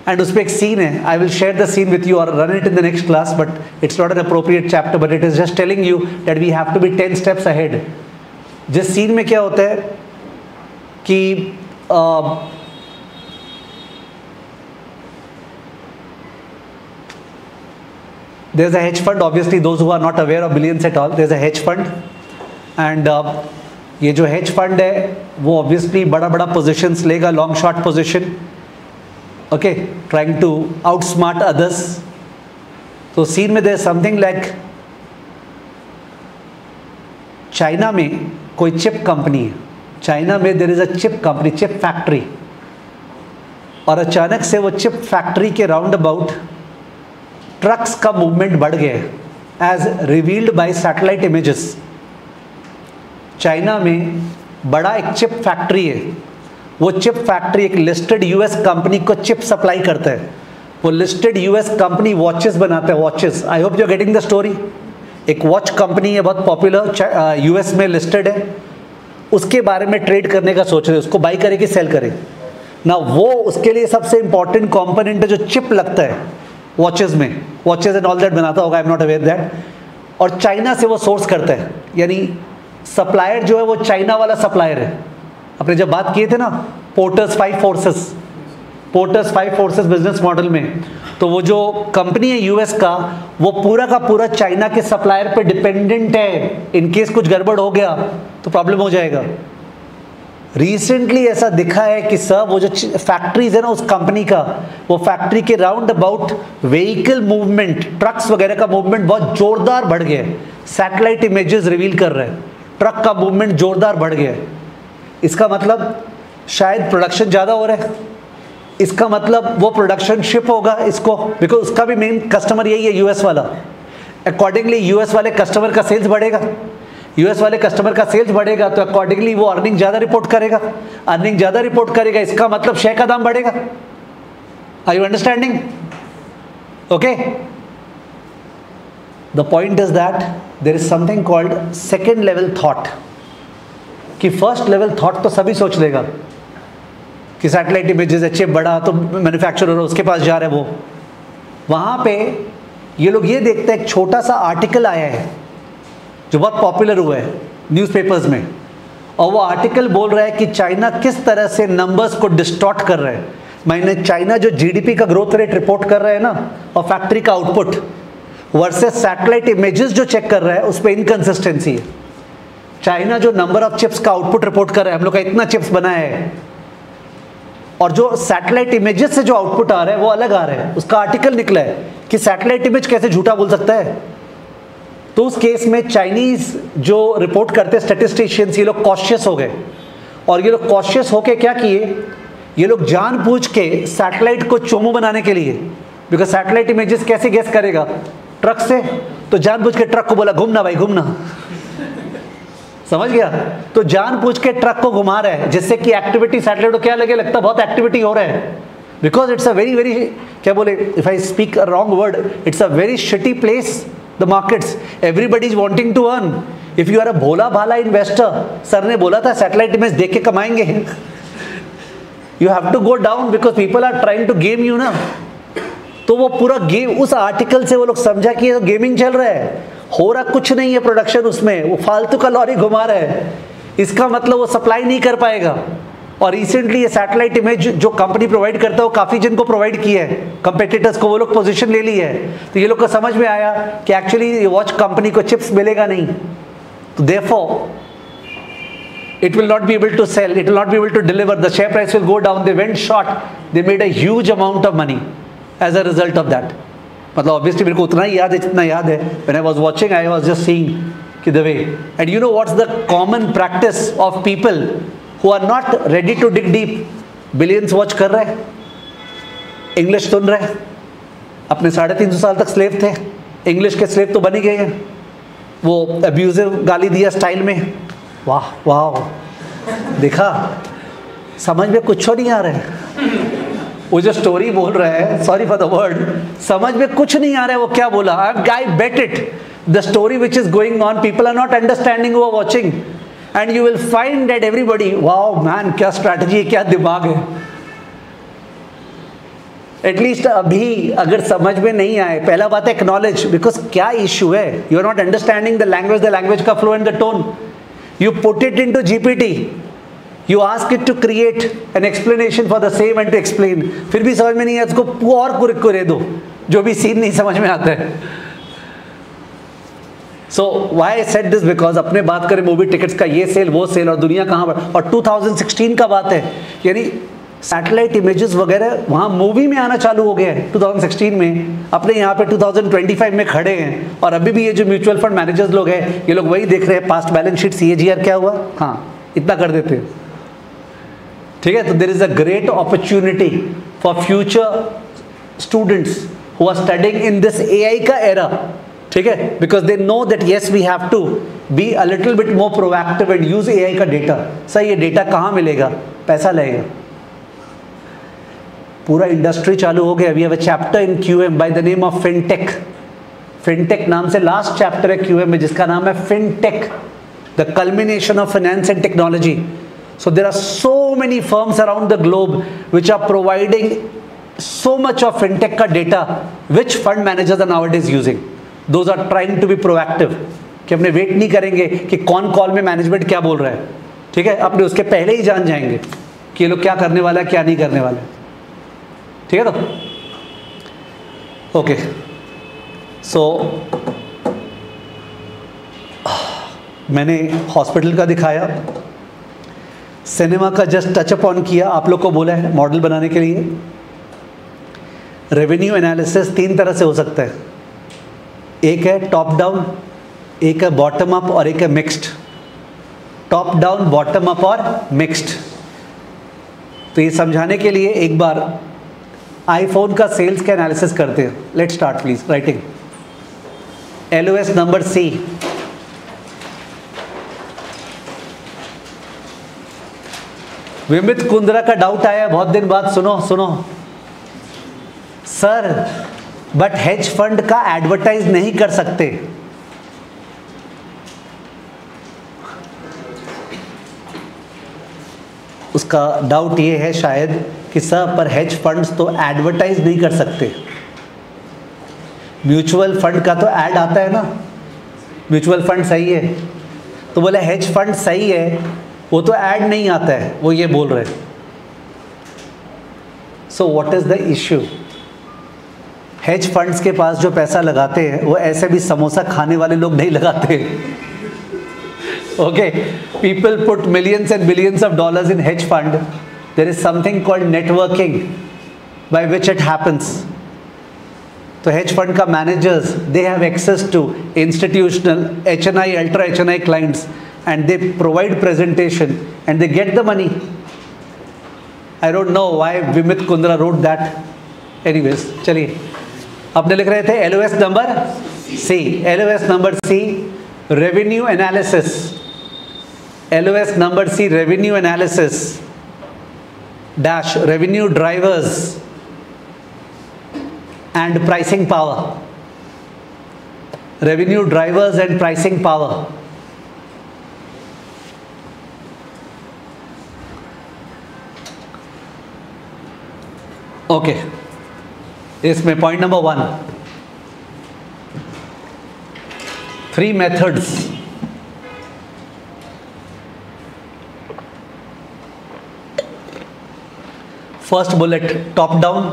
एंड उस पर एक सीन है, I will share the scene with you और run it in the next class, but it's not an appropriate chapter, but it is just telling you that we have to be 10 steps ahead. जिस सीन में क्या होता है कि there's a hedge fund, obviously those who are not aware of billions at all, there's a hedge fund, and ये जो hedge fund है वो obviously बड़ा बड़ा positions लेगा, long short position, okay, trying to outsmart others. तो सीन में देयर समथिंग लाइक चाइना में कोई चिप कंपनी है, चाइना में there is a chip company, chip factory, और अचानक से वो चिप फैक्ट्री के राउंड अबाउट ट्रक्स का मूवमेंट बढ़ गया as revealed by satellite images. China में बड़ा एक चिप फैक्ट्री है, वो चिप फैक्ट्री एक लिस्टेड यूएस कंपनी को चिप सप्लाई करता है। वो लिस्टेड यूएस कंपनी वॉचेस बनाता है, watches. I hope you are getting the story. एक वॉच कंपनी है, बहुत पॉपुलर, यूएस में लिस्टेड है, उसके बारे में ट्रेड करने का सोच रहे, उसको बाई करे कि सेल करे ना। वो उसके लिए सबसे इंपॉर्टेंट कंपोनेंट है जो चिप लगता है वॉचेस में, वॉचेस एंड ऑल दैट बनाता होगा, आई एम नॉट अवेयर दैट। और चाइना से वो सोर्स करता है, यानी सप्लायर जो है वो चाइना वाला सप्लायर है। अपने जब बात किए थे ना पोर्टर्स 5 फोर्सेस बिजनेस मॉडल में, तो वो जो कंपनी है यूएस का, वो पूरा का पूरा चाइना के सप्लायर पे डिपेंडेंट है। इन केस कुछ गड़बड़ हो गया तो प्रॉब्लम हो जाएगा। रिसेंटली ऐसा दिखा है कि सब वो जो फैक्ट्रीज है ना उस कंपनी का, वो फैक्ट्री के round about vehicle movement, trucks वगैरह का मूवमेंट बहुत जोरदार बढ़ गया है। सैटेलाइट इमेजेस रिवील कर रहे हैं ट्रक का मूवमेंट जोरदार बढ़ गया है। इसका मतलब शायद प्रोडक्शन ज़्यादा हो रहा है, इसका मतलब वो प्रोडक्शन शिप होगा इसको, बिकॉज उसका भी मेन कस्टमर यही है यूएस वाला। अकॉर्डिंगली यूएस वाले कस्टमर का सेल्स बढ़ेगा, यूएस वाले कस्टमर का सेल्स बढ़ेगा तो अकॉर्डिंगली वो अर्निंग ज़्यादा रिपोर्ट करेगा, अर्निंग ज़्यादा रिपोर्ट करेगा, इसका मतलब शेयर का दाम बढ़ेगा। Are you understanding? Okay, the point is that there is something called second level thought. कि फर्स्ट लेवल थॉट तो सभी सोच लेगा कि सैटेलाइट इमेजेस है, चिप बड़ा तो मैन्युफैक्चरर उसके पास जा रहा है वो। वहाँ पे ये लोग ये देखते हैं, एक छोटा सा आर्टिकल आया है जो बहुत पॉपुलर हुआ है न्यूज़पेपर्स में, और वो आर्टिकल बोल रहा है कि चाइना किस तरह से नंबर्स को डिस्टॉर्ट कर रहा है। मैंने चाइना जो जीडीपी का ग्रोथ रेट रिपोर्ट कर रहा है ना, और फैक्ट्री का आउटपुट वर्सेस सैटेलाइट इमेजेस जो चेक कर रहा है, उस पर इनकंसिस्टेंसी है। चाइना जो नंबर ऑफ चिप्स का आउटपुट रिपोर्ट कर रहा है, हम लोग का इतना चिप्स बनाया है, और जो सैटेलाइट इमेजेस से जो आउटपुट आ रहा है वो अलग आ रहा है। उसका आर्टिकल निकला है कि सैटेलाइट इमेज कैसे झूठा बोल सकता है। तो उस केस में चाइनीज जो रिपोर्ट करते हैं स्टैटिस्टिशियंस, ये लोग कॉशियस हो गए, और ये लोग कॉशियस होके क्या किए, ये लोग जानबूझ के सैटेलाइट को चोमू बनाने के लिए, बिकॉज सैटेलाइट इमेजेस कैसे गेस करेगा ट्रक से, तो जानबूझ के ट्रक को बोला घूमना भाई घूमना, समझ गया? तो जानबूझ के ट्रक को घुमा रहा है, जिससे कि एक्टिविटी सैटेलाइट को क्या लगे, लगता बहुत एक्टिविटी हो रहा है, because it's a very very, क्या बोले, if I speak a wrong word, it's a very shitty place the markets, everybody is wanting to earn. If you are a भोला भाला इन्वेस्टर, सर ने बोला था सैटेलाइट इमेज देख के कमाएंगे, you have to go down because people are trying to game you ना। तो वो पूरा गेम, उस आर्टिकल से वो लोग समझा कि ये गेमिंग चल रहा है, हो रहा कुछ नहीं है प्रोडक्शन उसमें, वो फालतू का लॉरी घुमा रहा है, इसका मतलब वो सप्लाई नहीं कर पाएगा। और रिसेंटली ये सैटेलाइट इमेज जो कंपनी प्रोवाइड करता है वो काफ़ी जिनको प्रोवाइड किया है, कंपेटिटर्स को, वो लोग पोजीशन ले ली है। तो ये लोग को समझ में आया कि एक्चुअली ये वॉच कंपनी को चिप्स मिलेगा नहीं, तो therefore it will not be able to sell, it will not be able to deliver, the share price will go down, they went short, they made a huge amount of money as a result of that. मतलब obviously मेरे को उतना ही याद है जितना याद है, when I was watching I was just seeing कि the way, and you know what's the common practice of people who are not ready to dig deep, billions watch कर रहे हैं, इंग्लिश सुन रहे हैं, अपने 350 साल तक स्लेव थे, इंग्लिश के स्लेव तो बन ही गए हैं, वो अब्यूजिव गाली दिया स्टाइल में, वाह वाह, देखा, समझ में कुछ नहीं आ रहा है, वो जो स्टोरी बोल रहा है, सॉरी फॉर द वर्ड, समझ में कुछ नहीं आ रहा है वो क्या बोला। I bet it, the story which is going on, people are not understanding who are watching, and you will find that everybody, wow man, क्या स्ट्रैटेजी है, क्या दिमाग है। एटलीस्ट अभी अगर समझ में नहीं आए, पहला बात है एक्नॉलेज, बिकॉज क्या इशू है, you are not understanding the language का flow and the tone. You put it into GPT, you ask it to create an explanation for the same and to explain, फिर भी समझ में नहीं है, उसको और कुरकुरे दो जो भी सीन नहीं समझ में आता है। So why I said this, because अपने बात करें मूवी टिकट्स का, ये सेल वो सेल, और दुनिया कहाँ पर, और 2016 का बात है, यानी सैटेलाइट इमेजेस वगैरह वहाँ मूवी में आना चालू हो गया है 2016 में, अपने यहाँ पे 2025 में खड़े हैं, और अभी भी ये जो म्यूचुअल फंड मैनेजर्स लोग हैं ये लोग वही देख रहे हैं, पास्ट बैलेंस शीट CAGR क्या हुआ, हाँ इतना कर देते हैं, ठीक है। तो there is a great opportunity for future students who are studying in this AI का एरा, ठीक है, because they know that yes we have to be a little bit more proactive and use AI का डेटा। सर ये डेटा कहाँ मिलेगा, पैसा लगेगा, पूरा इंडस्ट्री चालू हो गया। We have a chapter in QM by the name of fintech, fintech नाम से लास्ट चैप्टर है QM में जिसका नाम है fintech, the culmination of finance and technology. So there are so many firms around the globe which are providing so much of fintech का data which fund managers are nowadays using. Those are trying to be proactive, कि अपने वेट नहीं करेंगे कि कौन कॉल में मैनेजमेंट क्या बोल रहा है, ठीक है, अपने उसके पहले ही जान जाएंगे कि ये लोग क्या करने वाला है क्या नहीं करने वाला है, ठीक है। तो ओके, सो मैंने हॉस्पिटल का दिखाया, सिनेमा का जस्ट टचअप ऑन किया, आप लोग को बोला है मॉडल बनाने के लिए। रेवेन्यू एनालिसिस 3 तरह से हो सकता है, एक है टॉप डाउन, एक है बॉटम अप और एक है mixed. Top down, bottom up और मिक्स्ड। तो ये समझाने के लिए एक बार आईफोन का सेल्स का एनालिसिस करते हैं। Let's start please writing. LOS number C, Vimit Kundra का डाउट आया बहुत दिन बाद, सुनो सर, बट हेज फंड का एडवर्टाइज नहीं कर सकते। उसका डाउट ये है शायद कि सर पर हेज फंड्स तो एडवर्टाइज नहीं कर सकते। म्यूचुअल फंड का तो ऐड आता है ना, म्यूचुअल फंड सही है, तो बोले हेज फंड सही है, वो तो ऐड नहीं आता है, वो ये बोल रहे। So what is the issue? Hedge funds के पास जो पैसा लगाते हैं वो ऐसे भी समोसा खाने वाले लोग नहीं लगाते। Okay, people put millions and billions of dollars in hedge fund. There is something called networking by which it happens. तो हेज फंड का managers they have access to institutional HNI, ultra HNI clients and they provide presentation and they get the money. I don't know why Vimit Kundra wrote that. Anyways, चलिए अपने लिख रहे थे LOS number C। LOS number C, revenue एनालिसिस। LOS number C, revenue analysis dash revenue drivers and pricing power. Revenue drivers and pricing power. Okay, इसमें point number 1, 3 methods. First bullet top down,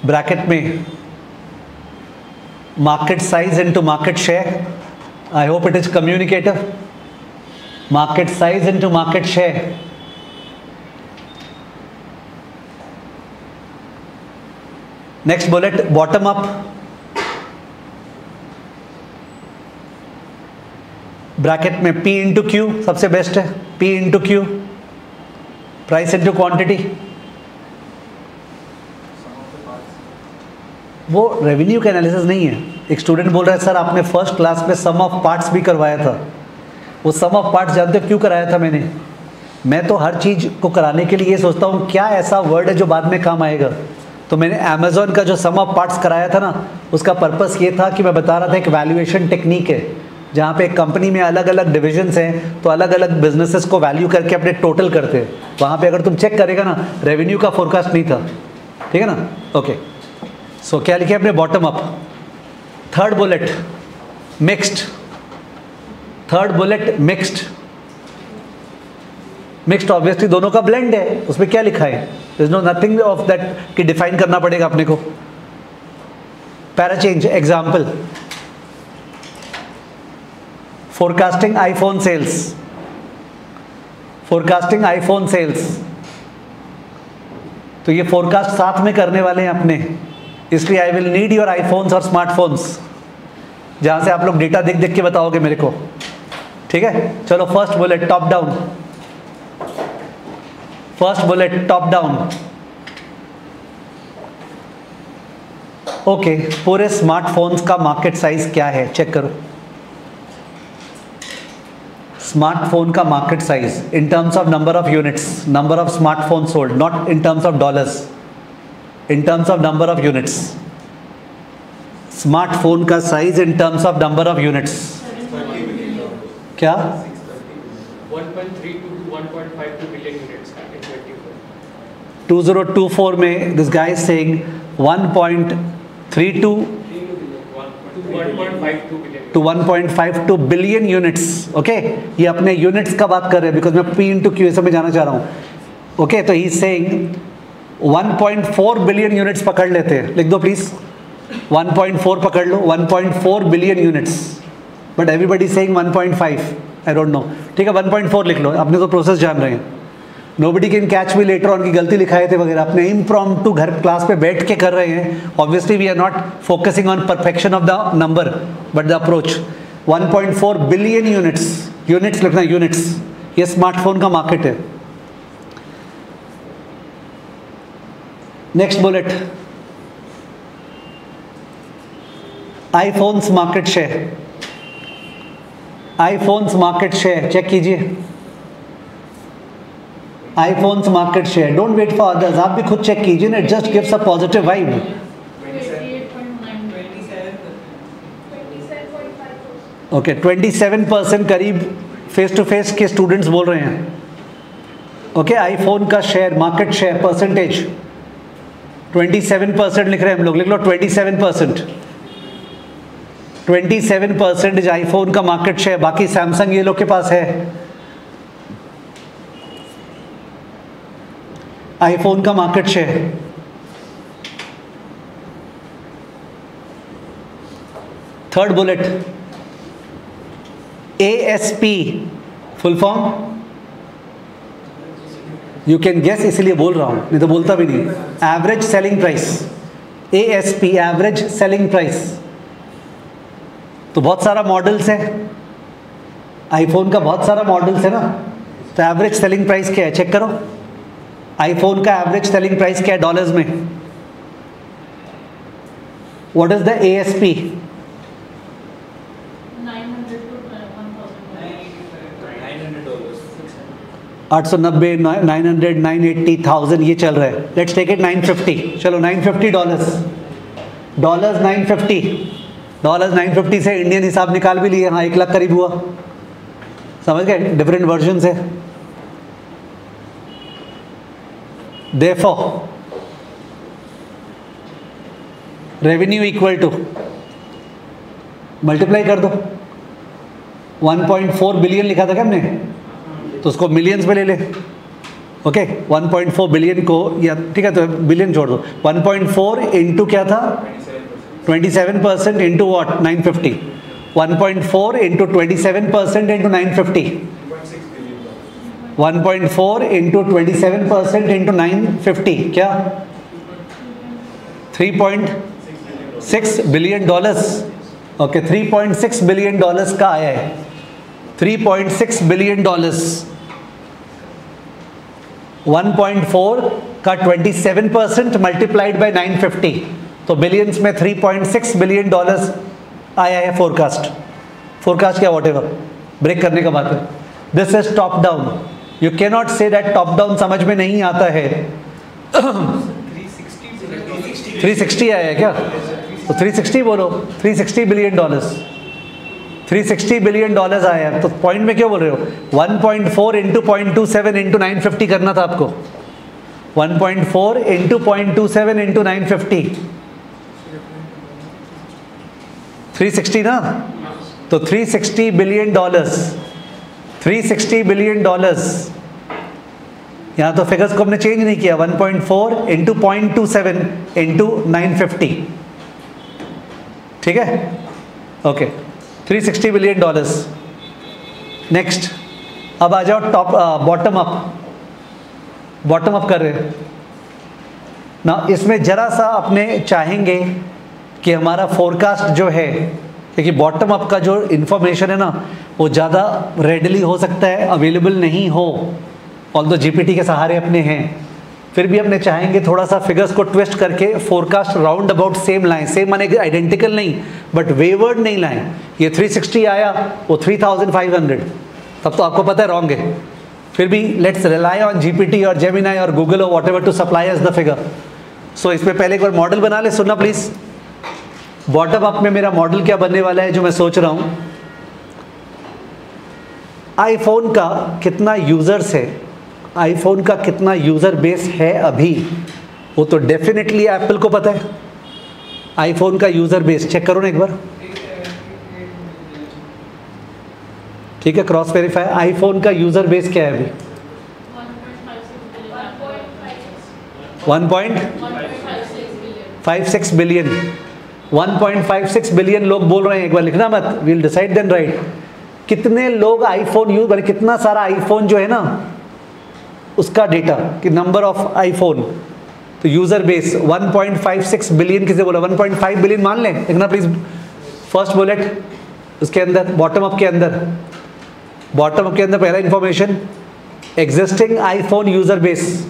bracket में market size into market share. I hope it is communicative. Market size into market share. Next bullet bottom up, bracket में P इंटू क्यू सबसे बेस्ट है, P into Q, price into quantity. वो रेवेन्यू का एनालिसिस नहीं है। एक स्टूडेंट बोल रहा है सर आपने फर्स्ट क्लास में सम ऑफ पार्ट्स भी करवाया था। वो सम ऑफ पार्ट्स जानते हो क्यों कराया था मैंने? मैं तो हर चीज़ को कराने के लिए ये सोचता हूँ क्या ऐसा वर्ड है जो बाद में काम आएगा। तो मैंने अमेज़ॉन का जो सम ऑफ पार्ट्स कराया था ना, उसका पर्पस ये था कि मैं बता रहा था एक वैल्यूएशन टेक्निक है जहाँ पे एक कंपनी में अलग अलग डिविजन्स हैं, तो अलग अलग बिजनेसेस को वैल्यू करके अपने टोटल करते हैं। वहाँ पे अगर तुम चेक करेगा ना, रेवेन्यू का फोरकास्ट नहीं था, ठीक है ना। ओके, सो क्या लिखे अपने bottom up. Third bullet mixed, third bullet mixed. Mixed obviously दोनों का ब्लेंड है, उसमें क्या लिखा है? There is no nothing of that कि डिफाइन करना पड़ेगा अपने को। Para change example, forecasting iPhone sales, forecasting iPhone sales, तो ये फोरकास्ट साथ में करने वाले हैं अपने, इसलिए I will need your iPhones और स्मार्टफोन्स, जहां से आप लोग डेटा देख देख के बताओगे मेरे को, ठीक है। चलो first bullet top down, first bullet top down. Okay, पूरे स्मार्टफोन्स का मार्केट साइज क्या है चेक करो। स्मार्टफोन का market size in terms of number of units, number of smartphone sold, not in terms of dollars, in terms of number of units. Smartphone का size in terms of number of units क्या? 1.32 to 1.52 billion units in 24. 2024 में this guy is saying 1.32 to 1.52 billion units. Okay, ये अपने यूनिट्स का बात कर रहे हैं, बिकॉज मैं P इंटू क्यू में जाना चाह रहा हूँ। ओके, तो he is saying 1.4 billion units पकड़ लेते हैं, लिख दो प्लीज, 1.4 पकड़ लो, 1.4 billion units, but everybody saying 1.5, I don't no, ठीक है 1.4 लिख लो, अपने तो प्रोसेस जान रहे हैं। Nobody can catch me later on की गलती लिखाए थे वगैरह, अपने इम्प्रॉम्प्टू घर क्लास पे बैठ के कर रहे हैं। Obviously we are not focusing on perfection of the number but the approach. 1.4 billion units, units लिखना, यूनिट्स, ये स्मार्टफोन का मार्केट है। Next bullet, iPhones market share, iPhones market share check कीजिए, iPhones market share, don't wait for others, आप भी खुद चेक कीजिए ना, just gives a positive vibe. 28.9, okay, 27% करीब फेस टू फेस के स्टूडेंट्स बोल रहे हैं। ओके, आईफोन का शेयर, मार्केट शेयर परसेंटेज 27% लिख रहे हैं हम लोग, लिख लो 27%, 27% आईफोन का मार्केट शेयर। बाकी सैमसंग ये लोग के पास है, आईफोन का market share. Third bullet, ASP full form, you can guess, इसलिए बोल रहा हूं, नहीं तो बोलता भी नहीं। Average selling price, ASP average selling price. तो बहुत सारा मॉडल्स है आईफोन का, बहुत सारा मॉडल्स है ना, तो एवरेज सेलिंग प्राइस क्या है चेक करो। आईफोन का एवरेज सेलिंग प्राइस क्या है डॉलर्स में? What is the ASP? 900 to 1,000. $890, 900, 980,000 ये चल रहा है। लेट्स टेक इट 950, चलो $950, डॉलर्स 950 से इंडियन हिसाब निकाल भी लिए, हाँ 1 लाख करीब हुआ, समझ गए, डिफरेंट वर्जन है। Therefore, revenue equal to, multiply कर दो, 1.4 बिलियन लिखा था क्या हमने, तो उसको मिलियंस में ले ले। ओके, 1.4 बिलियन को, या ठीक है तो बिलियन छोड़ दो, 1.4 इंटू क्या था 27% into what 950, 1.4 into 27% into 950, 1.4 into 27% into 950 क्या 3.6 billion dollars. Okay, 3.6 billion dollars का आया है, 3.6 बिलियन डॉलर्स। 1.4 का 27% मल्टीप्लाइड बाय 950, तो बिलियंस में 3.6 बिलियन डॉलर्स आया है फोरकास्ट। फोरकास्ट क्या, व्हाटएवर, ब्रेक करने का बात है। This is top down, you can not say that top down समझ में नहीं आता है। 360 आया है क्या, तो 360 बोलो, 360 बिलियन डॉलर्स, 360 बिलियन डॉलर्स आया है, तो पॉइंट में क्यों बोल रहे हो? 1.4 इंटू 0.27 इंटू 950 करना था आपको, 1.4 इंटू 0.27 इंटू 950, 360 ना, तो 360 बिलियन डॉलर्स, 360 बिलियन डॉलर्स। यहाँ तो फिगर्स को हमने चेंज नहीं किया, 1.4 इंटू 0.27 इंटू 950, ठीक है। Okay, 360 billion dollars. नेक्स्ट, अब आ जाओ टॉप बॉटम अप कर रहे हैं ना। इसमें जरा सा अपने चाहेंगे कि हमारा फोरकास्ट जो है, क्योंकि बॉटम अप का जो इन्फॉर्मेशन है ना वो ज़्यादा रेडली हो सकता है अवेलेबल नहीं हो, ऑल्दो जीपीटी के सहारे अपने हैं, फिर भी अपने चाहेंगे थोड़ा सा फिगर्स को ट्विस्ट करके फोरकास्ट राउंड अबाउट सेम लाएं। सेम माने आइडेंटिकल नहीं बट वेवर्ड नहीं लाएं। ये 360 आया वो 3500, तब तो आपको पता है रॉन्ग है। फिर भी लेट्स रिलाई ऑन जीपीटी और जेमिनाई और गूगल और whatever to supply us the figure. So इसमें पहले एक बार मॉडल बना ले, सुनना प्लीज। बॉटम अप में मेरा मॉडल क्या बनने वाला है जो मैं सोच रहा हूं, आईफोन का कितना यूजर्स है, आईफोन का कितना यूजर बेस है अभी, वो तो डेफिनेटली एप्पल को पता है। आईफोन का यूजर बेस चेक करो ना एक बार, ठीक है, क्रॉस वेरीफाई। आईफोन का यूजर बेस क्या है अभी? 1.56 बिलियन। 1.56 बिलियन लोग बोल रहे हैं, एक बार लिखना मत, वील डिसाइड देन राइट। कितने लोग आईफोन यूज, मतलब कितना सारा आईफोन जो है ना उसका डेटा कि नंबर ऑफ आईफोन, तो यूजर बेस 1.56 बिलियन। किसे बोला? 1.5 बिलियन मान लें, लिखना प्लीज। फर्स्ट बुलेट उसके अंदर बॉटम अप के अंदर, बॉटम अप के अंदर पहला information existing iPhone user base,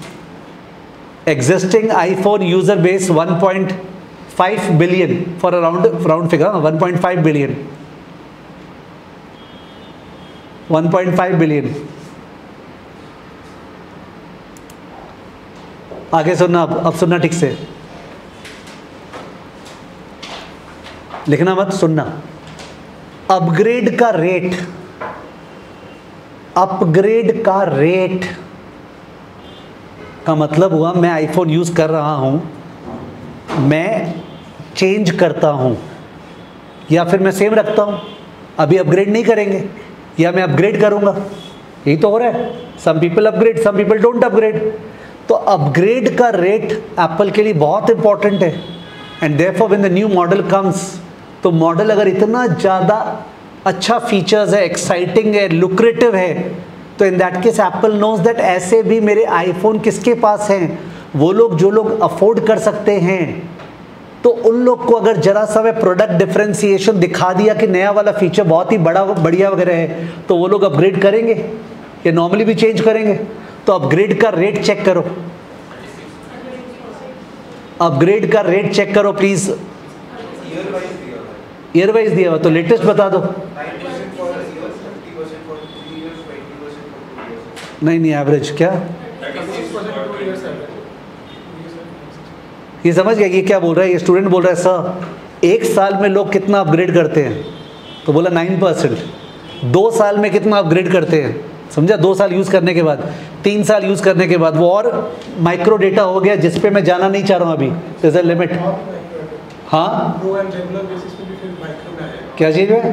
existing iPhone user base 1.5 billion for a round figure, 1.5 billion, 1.5 billion. आगे सुनना, अब सुनना ठीक से, लिखना मत, सुनना। अपग्रेड का रेट, अपग्रेड का रेट का मतलब हुआ मैं आईफोन यूज कर रहा हूं, मैं चेंज करता हूं या फिर मैं सेम रखता हूं, अभी अपग्रेड नहीं करेंगे, या मैं अपग्रेड करूंगा, यही तो हो रहा है। Some people upgrade, some people don't upgrade. तो अपग्रेड का रेट एप्पल के लिए बहुत इंपॉर्टेंट है। And therefore when the new model comes, तो मॉडल अगर इतना ज़्यादा अच्छा फीचर्स है, एक्साइटिंग है, लुक्रेटिव है, तो in that case Apple knows that ऐसे भी मेरे आईफोन किसके पास हैं, वो लोग जो लोग अफोर्ड कर सकते हैं। तो उन लोग को अगर जरा सा मैं प्रोडक्ट डिफरेंशिएशन दिखा दिया कि नया वाला फीचर बहुत ही बड़ा बढ़िया वगैरह है, तो वो लोग अपग्रेड करेंगे या नॉर्मली भी चेंज करेंगे। तो अपग्रेड का रेट चेक करो, अपग्रेड का रेट चेक करो प्लीज। ईयर वाइज दिया हुआ, तो लेटेस्ट बता दो। नहीं एवरेज क्या, ये समझ गया ये क्या बोल रहा है? ये स्टूडेंट बोल रहा है सर एक साल में लोग कितना अपग्रेड करते हैं, तो बोला 9%। 2 साल में कितना अपग्रेड करते हैं, समझा? 2 साल यूज़ करने के बाद, 3 साल यूज़ करने के बाद, वो और माइक्रो डेटा हो गया जिस पे मैं जाना नहीं चाह रहा हूँ अभी, इज अ लिमिट। हाँ क्या चीज़ है?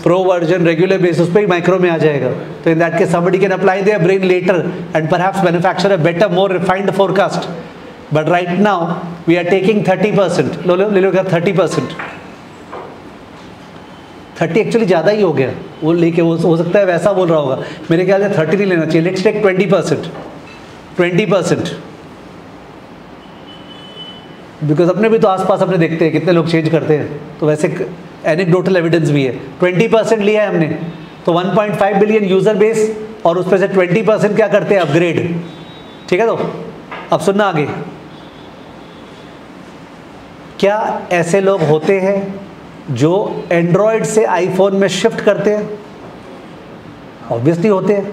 प्रो वर्जन रेगुलर बेसिस पे ही माइक्रो में आ जाएगा। तो in that case somebody can apply their brain later and perhaps manufacture a better, more refined forecast. But right now we are taking 30%. ले लो क्या 30%? 30 एक्चुअली ज़्यादा ही हो गया, वो लेके वो हो सकता है वैसा बोल रहा होगा। मेरे ख्याल से 30 नहीं लेना चाहिए। लेट्स टेक 20%, 20%, बिकॉज अपने भी तो आसपास अपने देखते हैं कितने लोग चेंज करते हैं, तो वैसे एनेक्डोटल एविडेंस भी है। 20% लिया है हमने, तो 1.5 बिलियन यूजर बेस और उस पर से 20% क्या करते हैं? अपग्रेड। ठीक है, तो अब सुनना आगे। क्या ऐसे लोग होते हैं जो एंड्रॉयड से आईफोन में शिफ्ट करते हैं? ऑब्वियसली होते हैं।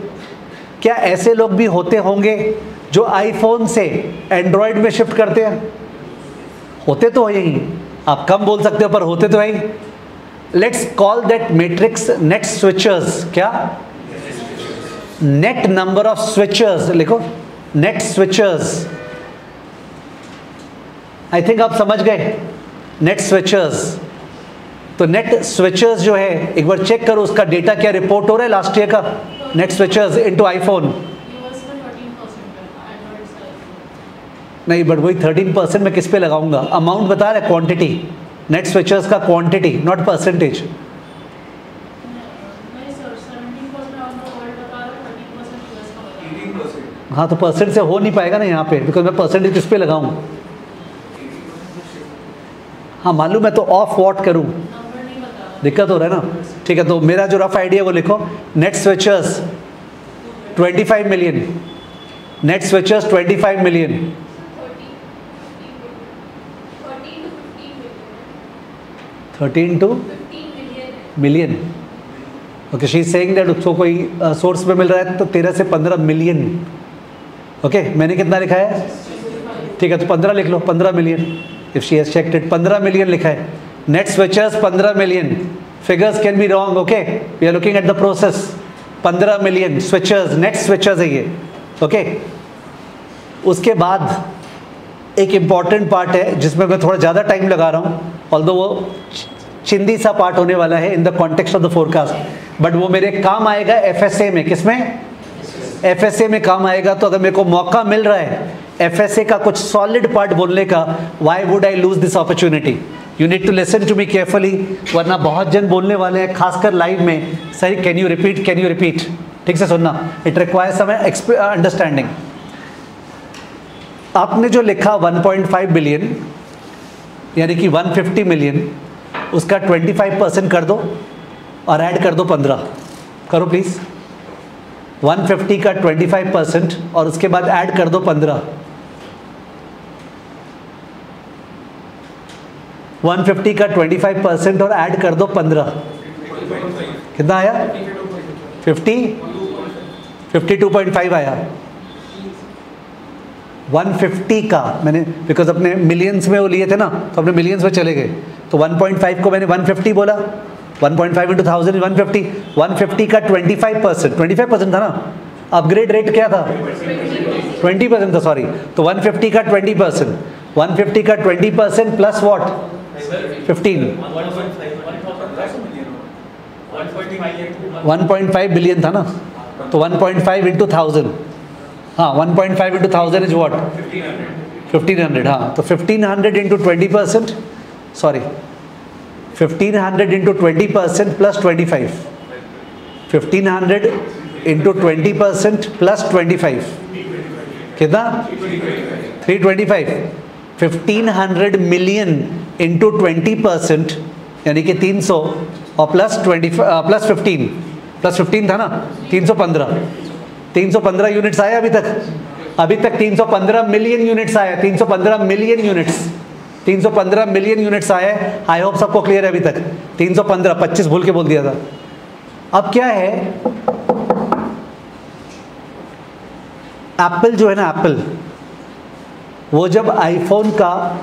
क्या ऐसे लोग भी होते होंगे जो आईफोन से एंड्रॉयड में शिफ्ट करते हैं? होते तो है यही, आप कम बोल सकते हो पर होते तो है ही। Let's call that matrix net switchers. क्या? नेट नंबर ऑफ स्विचर्स, लिखो नेट स्विचर्स। आई थिंक आप समझ गए नेट स्विचर्स। तो नेट स्विचर्स जो है एक बार चेक करो उसका डेटा क्या रिपोर्ट हो रहा है लास्ट ईयर का, नेट स्विचर्स इनटू आईफोन। नहीं बट वही 13% मैं किस पे लगाऊंगा? अमाउंट बता रहा है, क्वांटिटी, नेट स्विचर्स का क्वांटिटी नॉट परसेंटेज। हाँ तो परसेंट से हो नहीं पाएगा ना यहाँ पे, बिकॉज मैं परसेंटेज किस पे लगाऊँ? हाँ मालूम है, तो ऑफ वॉट करूँ? नंबर नहीं बता रहा। दिक्कत हो रहा है ना। ठीक है, तो मेरा जो रफ आइडिया वो लिखो। Net switchers 25 million, net switchers 25 million, 13 to 15 million. Okay, she is saying that उसको कोई सोर्स पे मिल रहा है तो 13 से 15 मिलियन। ओके, मैंने कितना लिखा है? ठीक है, तो 15 लिख लो, 15 million. If she has checked it, 15 million लिखा है। Net switchers 15 million, figures can be wrong. Okay, we are looking at the process. 15 million switchers, net switchers है ये। ओके, उसके बाद एक इम्पॉर्टेंट पार्ट है जिसमें मैं थोड़ा ज़्यादा टाइम लगा रहा हूँ, ऑल्दो वो चिंदी सा पार्ट होने वाला है in the context of the forecast, but वो मेरे काम आएगा एफएसए में। किसमें? एफएसए में काम आएगा। तो अगर मेरे को मौका मिल रहा है एफएसए का कुछ सॉलिड पार्ट बोलने का, why would I lose this opportunity? You need to listen to me carefully, वरना बहुत जन बोलने वाले हैं, खासकर लाइव में। Sir can you repeat, can you repeat? ठीक से सुनना, इट रिक्वायर्स सम अंडरस्टैंडिंग। आपने जो लिखा 1.5 बिलियन यानी कि 150 मिलियन, उसका 25% कर दो और ऐड कर दो 15। करो प्लीज। 150 का 25% और उसके बाद ऐड कर दो 15। 150 का 25% और ऐड कर दो 15। कितना आया? 52.5 आया। 150 का मैंने, बिकॉज अपने मिलियंस में वो लिए थे ना, तो अपने मिलियंस में चले गए, तो 1.5 को मैंने 150 बोला। 1.5 into 1000 is 150। 150 का 25%, 25% था ना, अपग्रेड रेट क्या था? 20% था, सॉरी। तो 150 का 20%, 150 का 20% प्लस वॉट? 15। 1.5 बिलियन था ना, तो 1.5 into 1000, हाँ 1.5 into 1000 इज वॉट? 1500। हाँ, तो 1500 into 20%, sorry 1500 into 20% plus 25, 1500 into 20% plus 25 कितना? 325। 1500 मिलियन into 20% यानी कि 300 और प्लस 15 था ना, 315। 315 यूनिट्स आए अभी तक। अभी तक 315 मिलियन यूनिट्स आए, 315 मिलियन यूनिट्स, 315 मिलियन यूनिट्स आए। आई होप सबको क्लियर है अभी तक। 315, 25 भूल के बोल दिया था। अब क्या है, एप्पल जो है ना, एप्पल वो जब आईफोन का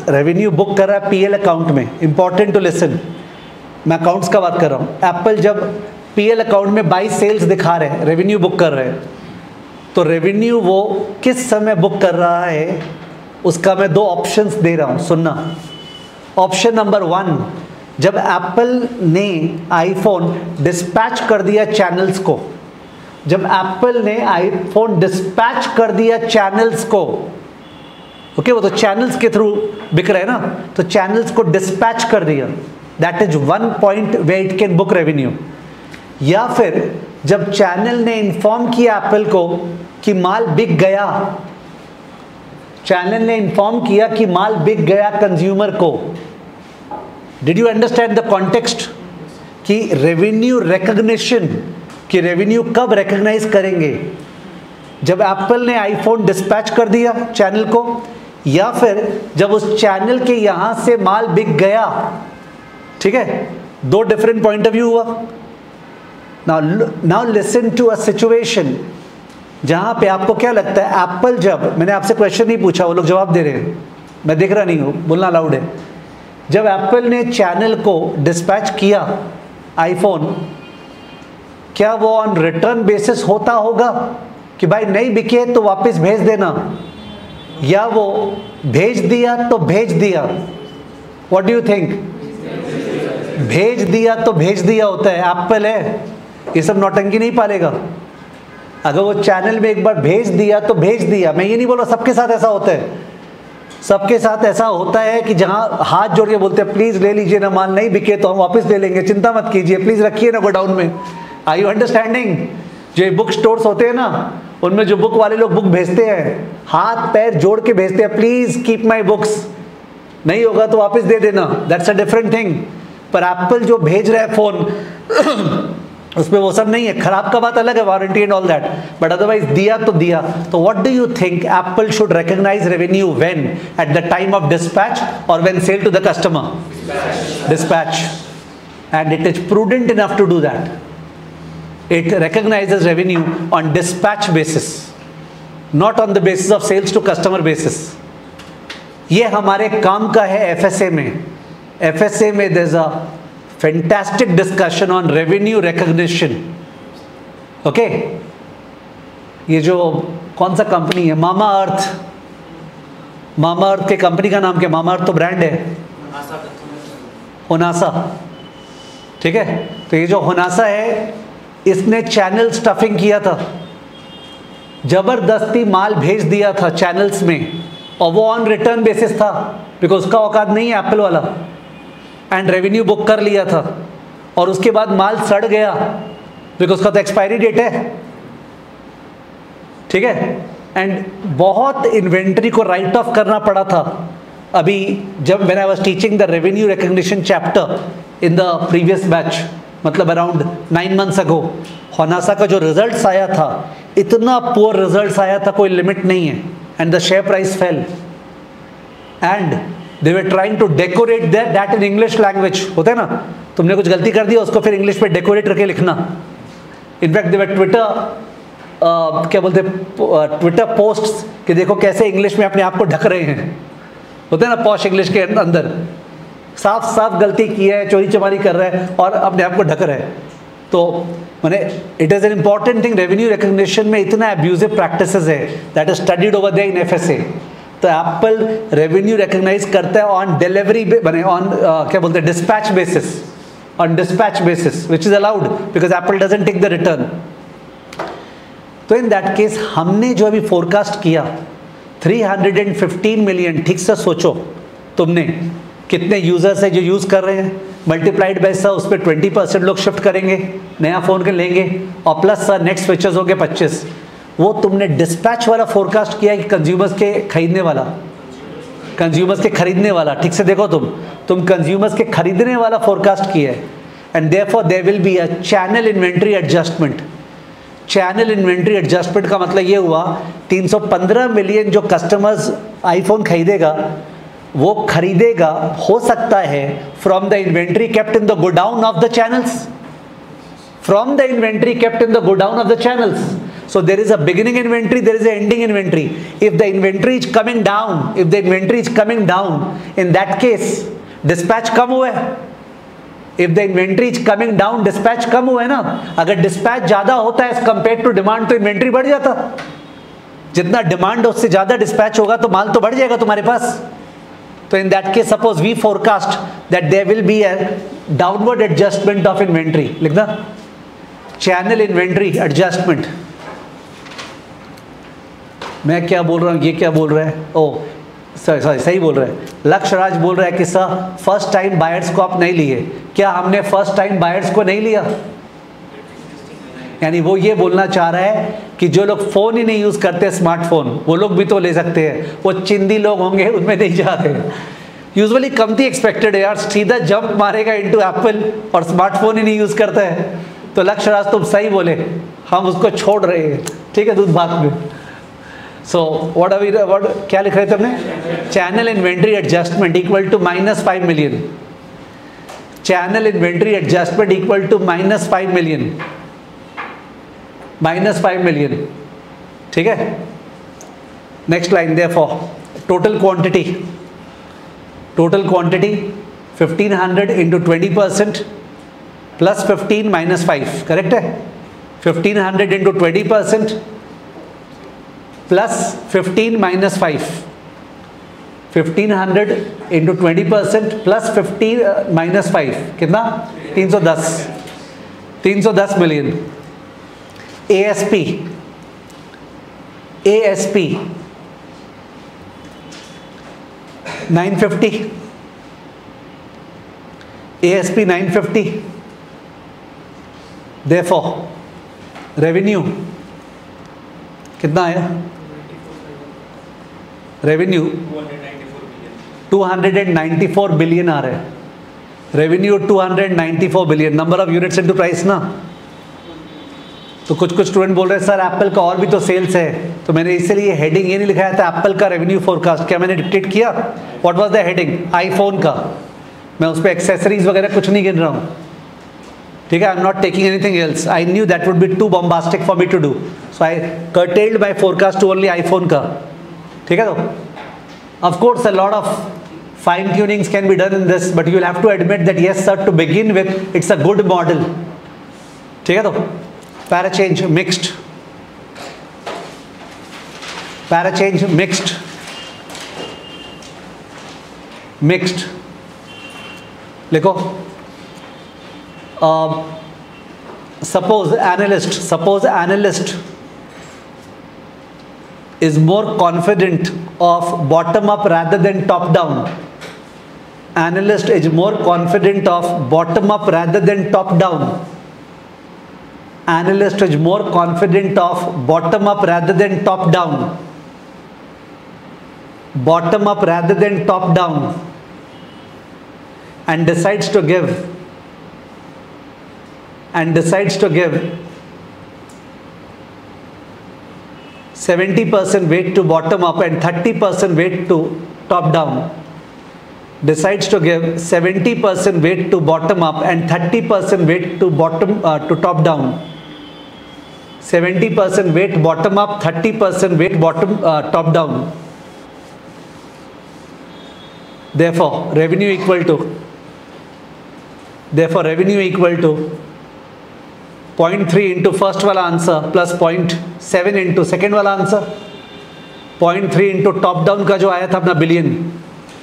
रेवेन्यू बुक कर रहा है पीएल अकाउंट में, इंपॉर्टेंट टू लिसन, मैं अकाउंट्स का बात कर रहा हूँ। एप्पल जब पीएल अकाउंट में बाई सेल्स दिखा रहे हैं, रेवेन्यू बुक कर रहे हैं, तो रेवेन्यू वो किस समय बुक कर रहा है उसका मैं 2 ऑप्शंस दे रहा हूँ, सुनना। ऑप्शन नंबर 1, जब एप्पल ने आईफोन डिस्पैच कर दिया चैनल्स को, जब एप्पल ने आईफोन डिस्पैच कर दिया चैनल्स को, ओके, वो तो चैनल्स के थ्रू बिक रहे हैं ना, तो चैनल्स को डिस्पैच कर दिया, that is 1 point way it can book revenue. या फिर जब चैनल ने इन्फॉर्म किया एप्पल को कि माल बिक गया, चैनल ने इन्फॉर्म किया कि माल बिक गया कंज्यूमर को। Did you understand the context? कि रेवेन्यू रिकग्निशन, कि रेवेन्यू कब रिकग्नाइज करेंगे? जब एप्पल ने आईफोन डिस्पैच कर दिया चैनल को, या फिर जब उस चैनल के यहां से माल बिक गया। ठीक है, 2 डिफरेंट पॉइंट ऑफ व्यू हुआ। Now listen to a situation जहां पे आपको क्या लगता है, एप्पल जब, मैंने आपसे क्वेश्चन नहीं पूछा, वो लोग जवाब दे रहे हैं, मैं देख रहा नहीं हूं, बोलना अलाउड है। जब एप्पल ने चैनल को डिस्पैच किया आईफोन, क्या वो ऑन रिटर्न बेसिस होता होगा कि भाई नहीं बिके तो वापस भेज देना, या वो भेज दिया तो भेज दिया? What do you think? भेज दिया तो भेज दिया होता है। एप्पल है, ये सब नौटंकी नहीं पालेगा। अगर वो चैनल में एक बार भेज दिया तो भेज दिया। मैं ये नहीं बोल रहा सबके साथ ऐसा होता है, सबके साथ ऐसा होता है कि जहां हाथ जोड़ के बोलते हैं प्लीज ले लीजिए ना, माल नहीं बिके तो हम वापस ले लेंगे, चिंता मत कीजिए, प्लीज रखिए ना गोडाउन में। Are you understanding? जो बुक स्टोर्स होते हैं ना, उनमें जो बुक वाले लोग बुक भेजते हैं, हाथ पैर जोड़ के भेजते हैं, प्लीज कीप माई बुक्स, नहीं होगा तो वापस दे देना, दैट्स अ डिफरेंट थिंग। पर एप्पल जो भेज रहा है फोन उसमें वो सब नहीं है। खराब का बात अलग है, warranty and all that, but otherwise दिया तो दिया। तो what do you think Apple should recognize revenue when? At the time of dispatch और when sell to the customer? Dispatch. And it is prudent enough to do that. It recognizes revenue on dispatch basis, not on the basis of sales to customer basis. ये हमारे काम का है FSA में। FSA में there's a fantastic discussion on revenue recognition. Okay? ये जो कौन सा कंपनी है, मामा अर्थ, मामा अर्थ के कंपनी का नाम क्या? मामा अर्थ तो ब्रांड है, होनासा, ठीक है। तो ये जो होनासा है, इसने चैनल स्टफिंग किया था, जबरदस्ती माल भेज दिया था चैनल्स में, और वो ऑन रिटर्न बेसिस था, बिकॉज उसका औकात नहीं है एप्पल वाला, एंड रेवेन्यू बुक कर लिया था। और उसके बाद माल सड़ गया, बिकॉज उसका तो एक्सपायरी डेट है, ठीक है। एंड बहुत इन्वेंट्री को राइट ऑफ करना पड़ा था। अभी जब when I was teaching the revenue recognition chapter in the previous batch, मतलब अराउंड 9 months अगो, होनासा का जो रिजल्ट्स आया था, इतना पुअर रिजल्ट्स आया था, कोई लिमिट नहीं है, and the share price fell, and they were trying to decorate that in English language. होता है ना, तुमने कुछ गलती कर दी, उसको फिर इंग्लिश में डेकोरेट करके लिखना। इनफैक्ट दे वर क्या बोलते ट्विटर पोस्ट्स कि देखो कैसे इंग्लिश में अपने आप को ढक रहे हैं, होते हैं ना पॉश इंग्लिश के अंदर, साफ साफ गलती की है, चोरी चमारी कर रहा है और अपने आप को ढक रहा है। तो मैंने it is an important thing, revenue recognition में इतना एब्यूजिव प्रैक्टिसेस है that is studied over there in FSA। तो एप्पल रेवेन्यू रिकग्नाइज करता है ऑन डिलीवरी, बने ऑन क्या बोलते हैं, dispatch basis, on dispatch basis, which is allowed because Apple doesn't take the return. तो इन दैट केस हमने जो अभी फोरकास्ट किया 315 मिलियन, ठीक से सोचो तुमने कितने यूजर्स है जो यूज कर रहे हैं, मल्टीप्लाइड बाय सर, उस पर 20% लोग शिफ्ट करेंगे, नया फोन के लेंगे, और प्लस सर नेक्स्ट फीचर्स हो गए 25। वो तुमने डिस्पैच वाला फोरकास्ट किया कि कंज्यूमर्स के खरीदने वाला? कंज्यूमर्स के खरीदने वाला, ठीक से देखो तुम कंज्यूमर्स के खरीदने वाला फोरकास्ट किया है, and therefore there will be a channel inventory adjustment. Channel inventory adjustment का मतलब ये हुआ 315 मिलियन जो कस्टमर्स आईफोन खरीदेगा, वो खरीदेगा हो सकता है from the inventory kept in the godown of the channels, from the inventory kept in the godown of the channels. So there is a beginning inventory, there is a ending inventory. If the inventory is coming down, in that case dispatch कम हुआ है। If the inventory is coming down, dispatch कम हुआ है ना। अगर dispatch ज़्यादा होता है as compared to demand, तो inventory बढ़ जाता। जितना demand उससे ज़्यादा dispatch होगा तो माल तो बढ़ जाएगा तुम्हारे पास। तो in that case suppose we forecast that there will be a downward adjustment of inventory, लिखना channel inventory adjustment। मैं क्या बोल रहा हूँ, ये क्या बोल रहा है, ओ सॉरी सही बोल रहा है, लक्ष्य राज बोल रहा है कि सर फर्स्ट टाइम बायर्स को आप नहीं लिए। क्या हमने फर्स्ट टाइम बायर्स को नहीं लिया? यानी वो ये बोलना चाह रहा है कि जो लोग फ़ोन ही नहीं यूज़ करते स्मार्टफोन, वो लोग भी तो ले सकते हैं, वो चिंदी लोग होंगे उनमें नहीं जाते। यूजुअली कमती एक्सपेक्टेड है यार, सीधा जंप मारेगा इनटू एप्पल और स्मार्टफोन ही नहीं यूज़ करता है। तो लक्ष्य राज तुम सही बोले, हम उसको छोड़ रहे हैं, ठीक है, दूध भाग में। So what क्या लिख रहे थे हमने? Channel inventory adjustment equal to -5 million. Channel inventory adjustment equal to -5 million, -5 million, ठीक है। Next line, therefore total quantity 1500 into 20% plus 15 minus 5, correct है। 1500 into 20% plus 15 minus 5, 1500 into 20% plus 15 minus 5, कितना? 310 million. ASP 950, ASP 950, therefore revenue कितना आया रेवेन्यू? 294 बिलियन आ रहा है revenue, 294 billion, number of units into price ना। तो कुछ स्टूडेंट बोल रहे हैं सर एप्पल का और भी तो सेल्स है, तो मैंने इसलिए हेडिंग ये नहीं लिखाया था एप्पल का रेवेन्यू फोरकास्ट, क्या मैंने डिक्टेट किया? What was the heading? IPhone का। मैं उस पर एक्सेसरीज वगैरह कुछ नहीं गिन रहा हूँ, ठीक है? I am not taking anything else, I knew that would be too bombastic for me to do, so I curtailed my forecast to only iPhone का, ठीक है? तो of course a lot of fine tunings can be done in this, but you will have to admit that yes sir, to begin with it's a good model, ठीक है? तो parachange mixed, parachange mixed लिखो। suppose analyst is more confident of bottom up rather than top down. Analyst is more confident of bottom up rather than top down. Analyst is more confident of bottom up rather than top down. Bottom up rather than top down. And decides to give 70% weight to bottom up and 30% weight to top down. Decides to give 70% weight to bottom up and 30% weight to top down. 70% weight bottom up, 30% weight top down. Therefore revenue equal to 0.3 into first वाला आंसर प्लस 0.7 into सेकेंड वाला आंसर, 0.3 into टॉप डाउन का जो आया था अपना बिलियन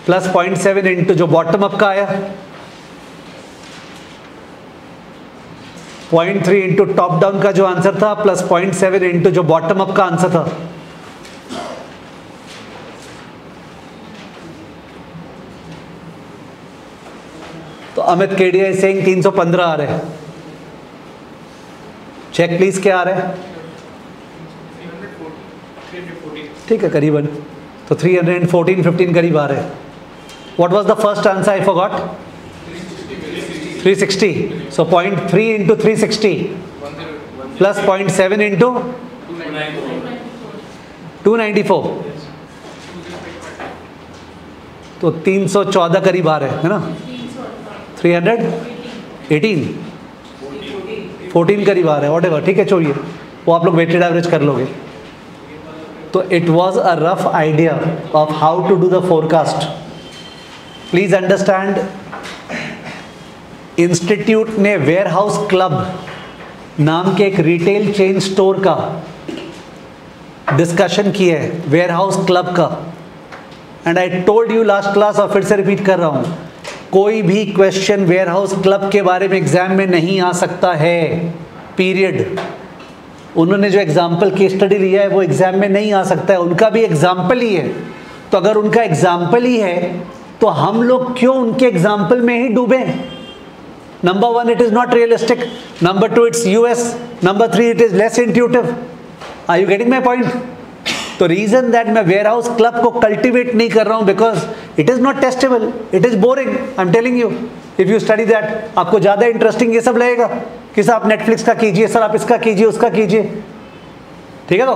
प्लस 0.7 into जो बॉटम अप का आया, 0.3 into टॉप डाउन का जो आंसर था प्लस 0.7 into जो बॉटम अप का आंसर था। तो अमित केडिया इज सेइंग 315 आ रहे हैं, चेक प्लीज क्या आ रहा है? 314, ठीक है करीबन, तो 314, 15 करीब आ रहे हैं। What was the first answer? I forgot. 360, so 0.3 into 360 plus 0.7 into 294, तो 314 करीब आ रहे हैं, है ना? 318, 14 करीब आ रहा है, व्हाटएवर, ठीक है छोड़िए, वो आप लोग वेटेड एवरेज कर लोगे। तो it was a rough idea of how to do the forecast. Please understand, institute ने वेयरहाउस क्लब नाम के एक रिटेल चेन स्टोर का डिस्कशन किया है, वेयरहाउस क्लब का, and I told you last class और फिर से रिपीट कर रहा हूं, कोई भी क्वेश्चन वेयरहाउस क्लब के बारे में एग्जाम में नहीं आ सकता है, पीरियड। उन्होंने जो एग्जाम्पल की स्टडी लिया है वो एग्जाम में नहीं आ सकता है, उनका भी एग्जाम्पल ही है। तो अगर उनका एग्जाम्पल ही है तो हम लोग क्यों उनके एग्जाम्पल में ही डूबे? Number 1, it is not realistic, number 2, it's US, number 3, it is less intuitive. Are you getting my point? तो रीजन दैट मैं वेयरहाउस क्लब को कल्टिवेट नहीं कर रहा हूं because it is not testable, it is boring. I am telling you, if you study that आपको ज्यादा इंटरेस्टिंग ये सब लगेगा कि सर आप नेटफ्लिक्स का कीजिए, सर आप इसका कीजिए, उसका कीजिए, ठीक है?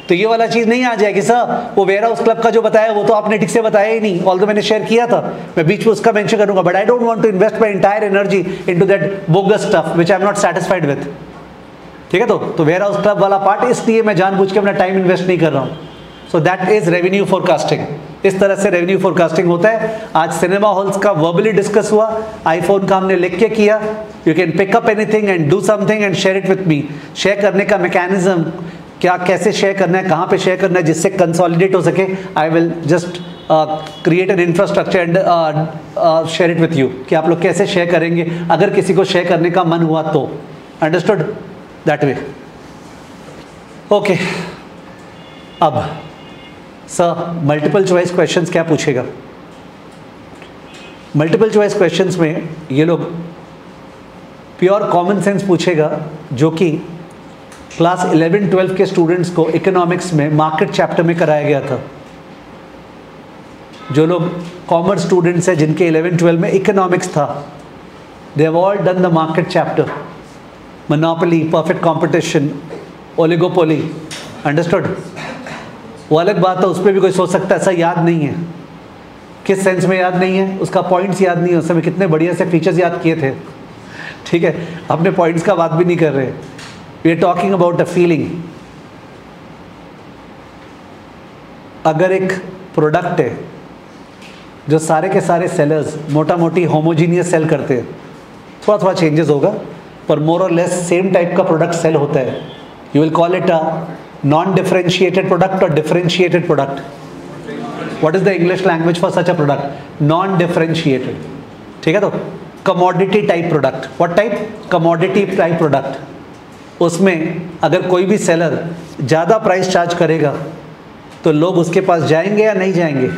तो ये वाला चीज नहीं आ जाएगी सर वो वेयरहाउस क्लब का जो बताया वो तो आपने ठीक से बताया ही नहीं, ऑल्दो मैंने शेयर किया था, मैं बीच में उसका मेंशन करूंगा, but I don't want to invest my entire energy into that bogus stuff which I am not satisfied with, ठीक है? तो वेयरहाउस क्लब वाला पार्ट इसलिए मैं जानबूझ के अपना टाइम इन्वेस्ट नहीं कर रहा हूं। So that is revenue forecasting. इस तरह से रेवेन्यू फोरकास्टिंग होता है। आज सिनेमा हॉल्स का वर्बली डिस्कस हुआ, आईफोन का हमने लिख के किया। You can pick up anything and do something and share it with me. Share करने का मैकेनिज्म क्या, कैसे शेयर करना है, कहाँ पे शेयर करना है जिससे कंसोलिडेट हो सके, I will just create an infrastructure and share it with you कि आप लोग कैसे शेयर करेंगे अगर किसी को शेयर करने का मन हुआ तो। अंडरस्टूड? That way. ओके, अब सर मल्टीपल चॉइस क्वेश्चंस क्या पूछेगा? मल्टीपल चॉइस क्वेश्चंस में ये लोग प्योर कॉमन सेंस पूछेगा, जो कि क्लास 11-12 के स्टूडेंट्स को इकोनॉमिक्स में मार्केट चैप्टर में कराया गया था। जो लोग कॉमर्स स्टूडेंट्स हैं जिनके 11-12 में इकोनॉमिक्स था, they have all done the market chapter, monopoly, perfect competition, oligopoly, understood. वो अलग बात है, उस पर भी कोई सोच सकता है ऐसा याद नहीं है। किस सेंस में याद नहीं है? उसका पॉइंट्स याद नहीं है, उस समय कितने बढ़िया से फीचर्स याद किए थे, ठीक है। अपने पॉइंट्स का बात भी नहीं कर रहे, we are talking about a feeling. अगर एक प्रोडक्ट है जो सारे के सारे सेलर्स मोटा मोटी होमोजीनियस सेल करते हैं, थोड़ा थोड़ा चेंजेस होगा पर मोर और लेस सेम टाइप का प्रोडक्ट सेल होता है, you will call it a non differentiated product और differentiated product. What is the English language for such a product? Non differentiated, ठीक है। तो commodity type product, what type? Commodity type product. उसमें अगर कोई भी सेलर ज़्यादा प्राइस चार्ज करेगा तो लोग उसके पास जाएंगे या नहीं जाएंगे?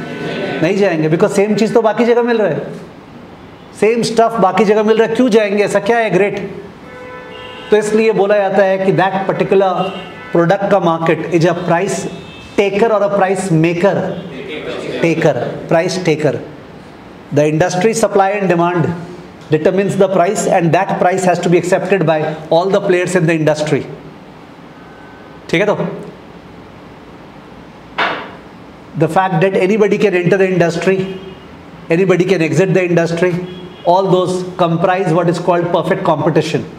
नहीं जाएंगे, बिकॉज सेम चीज़ तो बाकी जगह मिल रहा है, सेम स्टफ बाकी जगह मिल रहा है, क्यों जाएंगे? ऐसा क्या है ग्रेट? तो इसलिए बोला जाता है कि दैट पर्टिकुलर प्रोडक्ट का market is a price taker और a price maker. Taker, price taker. The industry supply and demand determines the price and that price has to be accepted by all the players in the industry, ठीक है। तो the fact that anybody can enter the industry, anybody can exit the industry, all those comprise what is called perfect competition,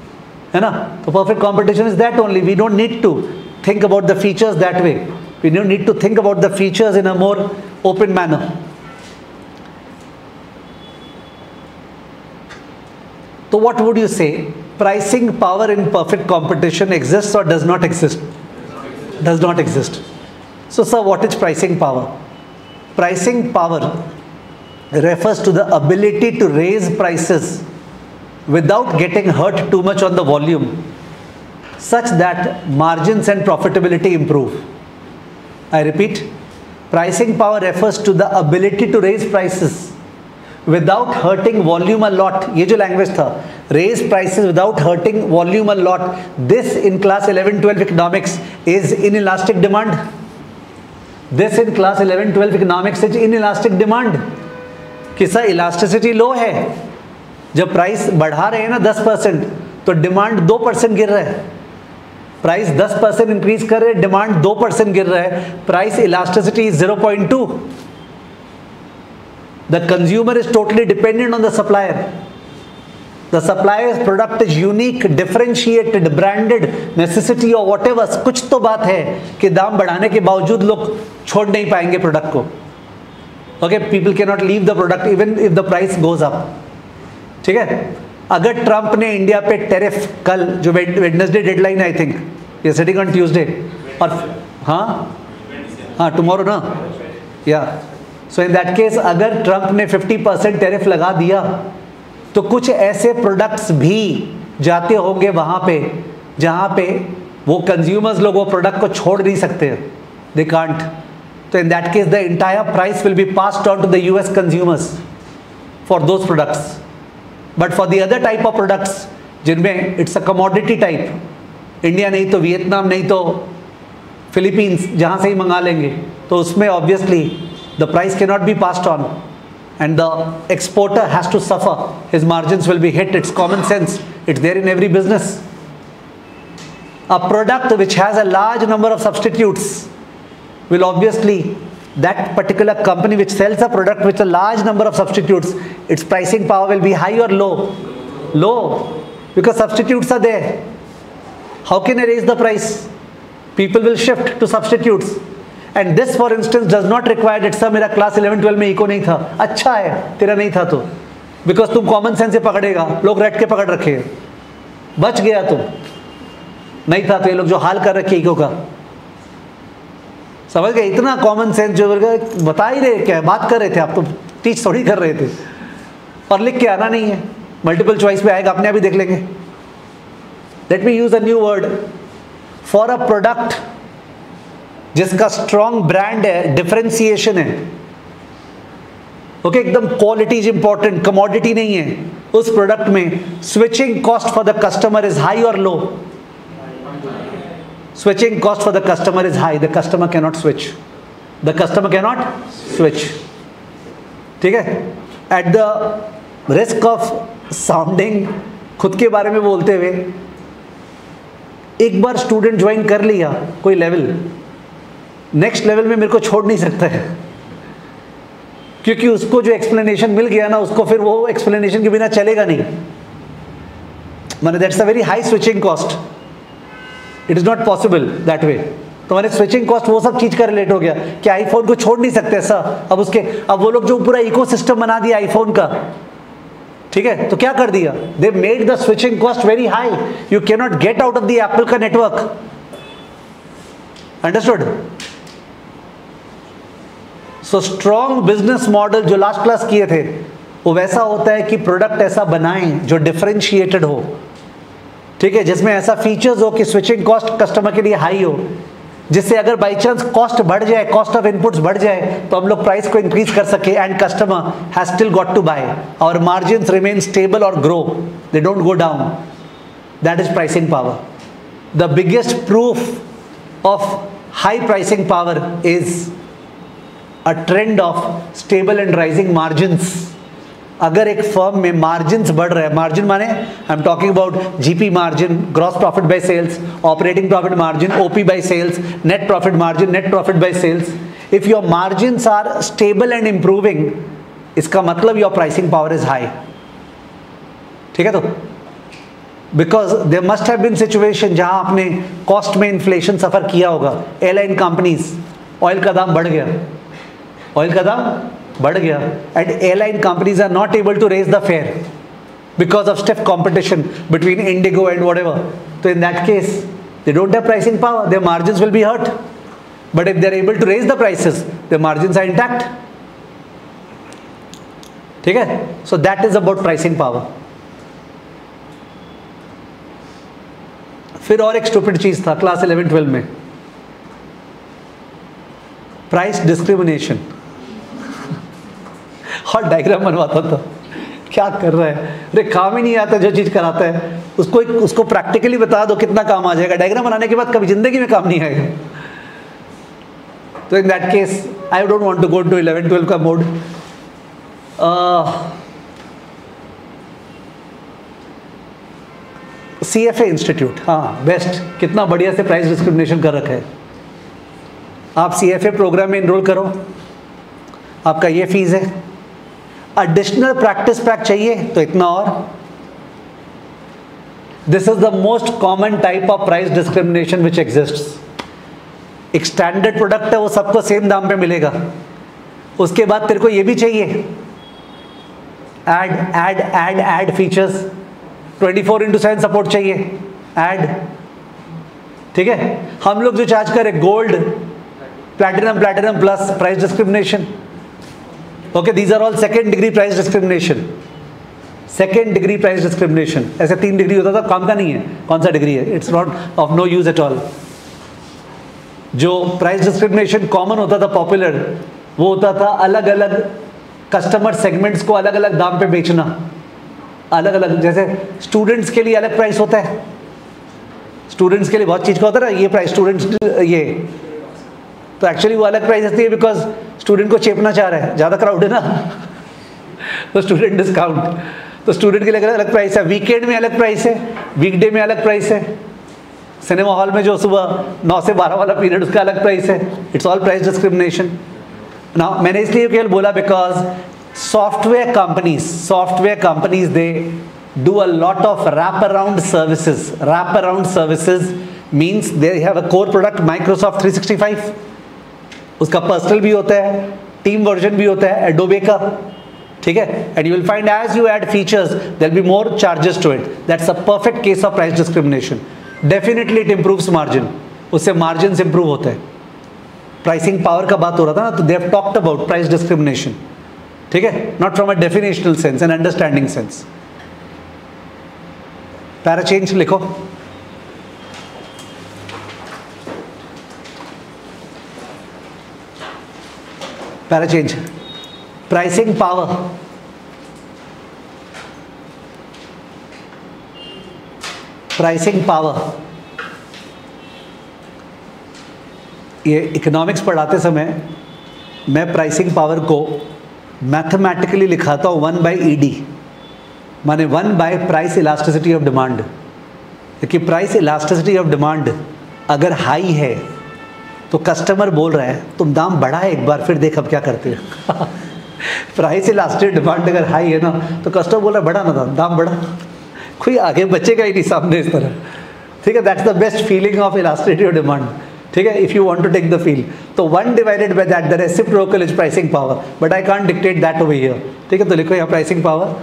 है ना। तो perfect competition is that only, we don't need to think about the features that way, we don't need to think about the features in a more open manner. So what would you say? Pricing power in perfect competition exists or does not exist? Does not exist. So sir, what is pricing power? Pricing power refers to the ability to raise prices without getting hurt too much on the volume, such that margins and profitability improve. I repeat, pricing power refers to the ability to raise prices without hurting volume a lot. ये जो लैंग्वेज था, raise prices without hurting volume a lot, this in class 11-12 economics is inelastic demand. This in class 11-12 economics is inelastic demand. कि सर इलास्टिसिटी लो है, जब प्राइस बढ़ा रहे हैं ना 10% तो डिमांड 2% गिर रहा है। प्राइस 10% इंक्रीज कर रहे हैं, डिमांड 2% गिर रहा है, price elasticity is 0.2। The consumer is totally dependent on the supplier. The supplier's product is unique, differentiated, branded, necessity or whatever. कुछ तो बात है कि दाम बढ़ाने के बावजूद लोग छोड़ नहीं पाएंगे प्रोडक्ट को। Okay, people cannot leave the product even if the price goes up. ठीक है। अगर ट्रम्प ने इंडिया पे टैरिफ कल जो वेडनेसडे डेडलाइन आई थिंक, ये सिटिंग ऑन ट्यूसडे, और हाँ टुमारो ना, या सो इन दैट केस अगर ट्रम्प ने 50% टैरिफ लगा दिया तो कुछ ऐसे प्रोडक्ट्स भी जाते होंगे वहाँ पे जहाँ पे वो कंज्यूमर्स लोग वो प्रोडक्ट को छोड़ नहीं सकते, दे कांट। तो in that case the entire price will be passed on to the US consumers for those products. But for the other type of products जिनमें it's a commodity type, India नहीं तो वियतनाम नहीं तो फिलीपींस, जहाँ से ही मंगा लेंगे, तो उसमें obviously the price cannot be passed on and the exporter has to suffer, his margins will be hit. It's common sense, it's there in every business. A product which has a large number of substitutes will obviously, that particular company which sells a product with a large number of substitutes, its pricing power will be high or low? Low, because substitutes are there. How can I raise the price? People will shift to substitutes. And this for instance does not require that sir मेरा क्लास 11-12 में इको नहीं था, अच्छा है तेरा नहीं था तो, बिकॉज तुम कॉमन सेंस से पकड़ेगा, लोग रट के पकड़ रखे हैं, बच गया तुम, नहीं था तो ये लोग जो हाल कर रखे इको का, समझ गए? इतना कॉमन सेंस जो बता ही रहे, क्या बात कर रहे थे आप, तो टीच थोड़ी कर रहे थे, और लिख के आना नहीं है, मल्टीपल चॉइस पे आएगा, अपने आप ही देख लेंगे। Let me use a new word for a product जिसका स्ट्रॉन्ग ब्रांड है, डिफरेंशिएशन है, ओके, एकदम क्वालिटी इज इंपॉर्टेंट, कमोडिटी नहीं है, उस प्रोडक्ट में switching cost for the customer is high और लो? switching cost for the customer is high, the customer cannot switch, the customer cannot switch. ठीक है, at the risk of sounding खुद के बारे में बोलते हुए, एक बार स्टूडेंट ज्वाइन कर लिया कोई लेवल, नेक्स्ट लेवल में मेरे को छोड़ नहीं सकता है, क्योंकि उसको जो एक्सप्लेनेशन मिल गया ना, उसको फिर वो एक्सप्लेनेशन के बिना चलेगा नहीं. माने that's a very high switching cost, it is not possible that way. तो हमारे स्विचिंग कॉस्ट वो सब चीज का रिलेट हो गया कि आईफोन को छोड़ नहीं सकते सर. अब वो लोग जो पूरा इकोसिस्टम बना दिया आईफोन का, ठीक है, तो क्या कर दिया, they made the switching cost very high, you can not get out of the Apple का network. Understood? So strong business model जो लास्ट क्लास किए थे, वो वैसा होता है कि प्रोडक्ट ऐसा बनाएं जो डिफरेंशिएटेड हो, ठीक है, जिसमें ऐसा फीचर्स हो कि स्विचिंग कॉस्ट कस्टमर के लिए हाई हो, जिससे अगर बाई चांस कॉस्ट बढ़ जाए, कॉस्ट ऑफ इनपुट्स बढ़ जाए, तो हम लोग प्राइस को इंक्रीज कर सके and customer has still got to buy. Our margins remain stable और grow, they don't go down. That is pricing power. The biggest proof of high pricing power is a trend of stable and rising margins. अगर एक फर्म में मार्जिन्स बढ़ रहा है, मार्जिन माने I am talking about GP margin, gross profit by sales, operating profit margin, OP by sales, net profit margin, net profit by sales, if your margins are stable and improving, इसका मतलब your pricing power is high. ठीक है, तो because there must have been situation जहां आपने कॉस्ट में इन्फ्लेशन सफर किया होगा. एयरलाइन कंपनीज, ऑयल का दाम बढ़ गया, ऑयल का दाम बढ़ गया, and airline companies are not able to raise the fare because of stiff competition between IndiGo and whatever. तो in that case they don't have pricing power, their margins will be hurt. But if they are able to raise the prices, their margins are intact. ठीक है, so that is about pricing power. फिर और एक स्टूपिड चीज था क्लास 11-12 में, प्राइस डिस्क्रिमिनेशन. और डायग्राम बनवाता था, क्या कर रहा है, अरे काम ही नहीं आता जो चीज कराता है, उसको प्रैक्टिकली बता दो कितना काम आ जाएगा. डायग्राम बनाने के बाद कभी जिंदगी में काम नहीं आएगा. तो in that case I don't want to go to 11-12 का मोड. CFA इंस्टीट्यूट, हाँ बेस्ट, कितना बढ़िया से प्राइस डिस्क्रिमिनेशन कर रखा है. आप CFA प्रोग्राम में इनरोल करो, आपका ये फीस है. एडिशनल प्रैक्टिस पैक चाहिए तो इतना और. This is the most common type of price discrimination which exists. एक स्टैंडर्ड प्रोडक्ट है, वो सबको सेम दाम पे मिलेगा. उसके बाद तेरे को ये भी चाहिए, ऐड फीचर्स, 24/7 सपोर्ट चाहिए, ऐड. ठीक है, हम लोग जो चार्ज करें gold, platinum plus price discrimination. Okay, these are all second degree price discrimination. Second degree price discrimination, ऐसे 3 डिग्री होता था, काम का नहीं है, कौन सा डिग्री है, it's not of no use at all. जो प्राइस डिस्क्रिमिनेशन कॉमन होता था, पॉपुलर, वो होता था अलग अलग कस्टमर सेगमेंट्स को अलग अलग दाम पे बेचना. अलग अलग, जैसे स्टूडेंट्स के लिए अलग प्राइस होता है, स्टूडेंट्स के लिए बहुत चीज़ का होता है ना, ये प्राइस स्टूडेंट्स, ये तो एक्चुअली वो अलग प्राइस होती है बिकॉज स्टूडेंट को चेपना चाह रहा है, ज़्यादा क्राउड है ना, तो स्टूडेंट डिस्काउंट. तो स्टूडेंट के लिए अलग प्राइस है, वीकेंड में अलग प्राइस है, वीकडे में अलग प्राइस है, सिनेमा हॉल में जो सुबह 9 से 12 वाला पीरियड उसका अलग प्राइस है. It's all price discrimination. Now मैंने इसलिए केवल बोला because software companies they do a lot of wraparound services. Wraparound services means they have a core product Microsoft 365, उसका पर्सनल भी होता है, टीम वर्जन भी होता है एडोबे का. ठीक है, and you will find as you add features there will be more charges to it. That's a perfect case of price discrimination. Definitely it improves margin, उससे मार्जिन इंप्रूव होता है. प्राइसिंग पावर का बात हो रहा था ना, तो they have talked about price discrimination. ठीक है, not from a definitional sense and understanding sense. Para change लिखो. Para change, pricing power. Pricing power ये इकोनॉमिक्स पढ़ाते समय मैं प्राइसिंग पावर को मैथमेटिकली लिखाता हूँ 1/ED, माने 1 प्राइस इलास्टिसिटी ऑफ डिमांड। क्योंकि प्राइस इलास्टिसिटी ऑफ डिमांड अगर हाई है तो कस्टमर बोल रहा है तुम दाम बढ़ा एक बार फिर देख अब क्या करते हो। प्राइस इलास्टिक डिमांड अगर हाई है ना तो कस्टमर बोल रहा है बढ़ा ना दाम बढ़ा, कोई आगे बचेगा ही नहीं सामने इस तरह। ठीक है, that's the best feeling of elasticity of demand. ठीक है, if you want to take the feel, तो 1 divided by that the reciprocal is pricing power, but I can't dictate that over here. ठीक है, तो लिखो यहाँ pricing power,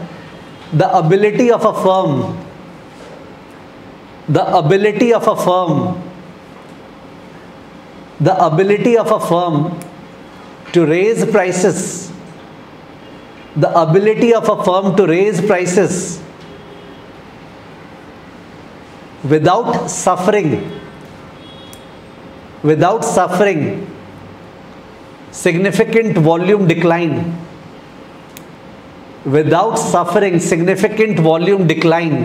the ability of a firm, the ability of a firm, the ability of a firm to raise prices, the ability of a firm to raise prices without suffering significant volume decline, without suffering significant volume decline,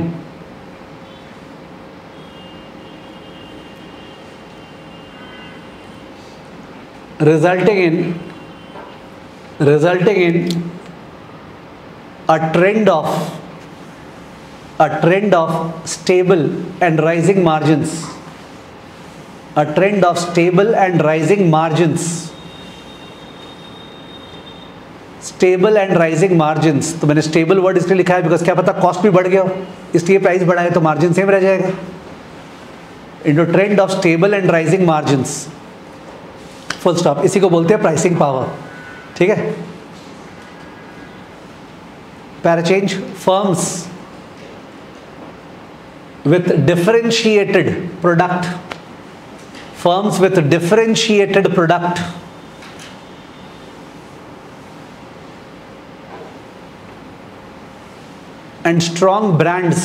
resulting in a trend of stable and rising margins, a trend of stable and rising margins, stable and rising margins। तो मैंने stable वर्ड इसलिए लिखा है बिकॉज क्या पता कॉस्ट भी बढ़ गया हो, इसलिए प्राइस बढ़ा है तो मार्जिन सेम रह जाएगा। Into trend of stable and rising margins, full stop. इसी को बोलते हैं प्राइसिंग पावर। ठीक है, para change, firms with differentiated product, firms with differentiated product and strong brands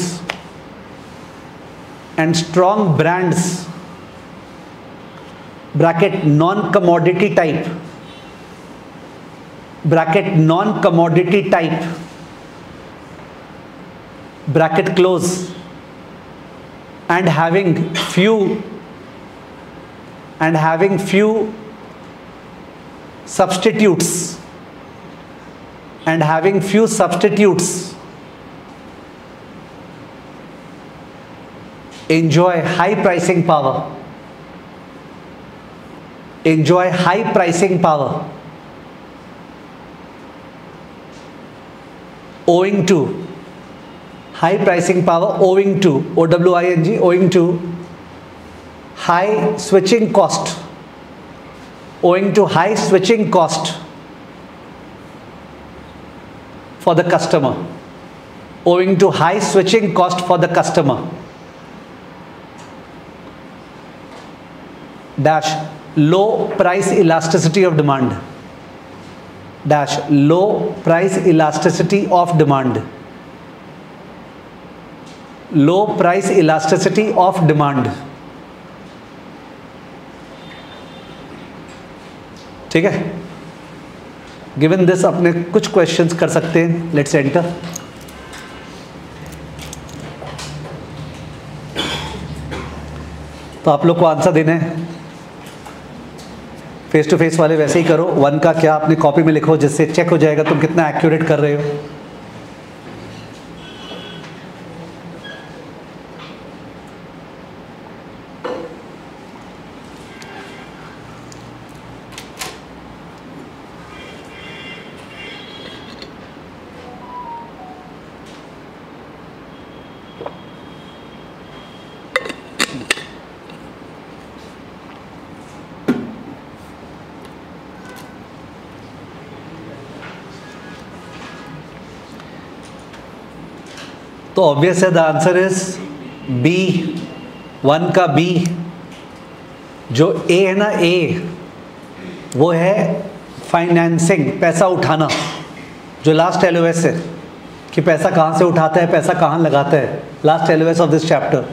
bracket non-commodity type, bracket non-commodity type, bracket close, and having few substitutes, enjoy high pricing power, owing to high pricing power, owing to high switching cost, for the customer, dash low price elasticity of demand, ठीक है। गिवन दिस अपने कुछ क्वेश्चंस कर सकते हैं। Let's enter. तो आप लोग को आंसर देना है, फेस टू फेस वाले वैसे ही करो। 1 का क्या अपनी कॉपी में लिखो जिससे चेक हो जाएगा तुम कितना एक्यूरेट कर रहे हो। तो ऑब्वियस है द आंसर इज बी। 1 का बी। जो ए है ना, ए वो है फाइनेंसिंग, पैसा उठाना, जो लास्ट एलओएस है कि पैसा कहाँ से उठाता है, पैसा कहाँ लगाता है, last LOS of this chapter.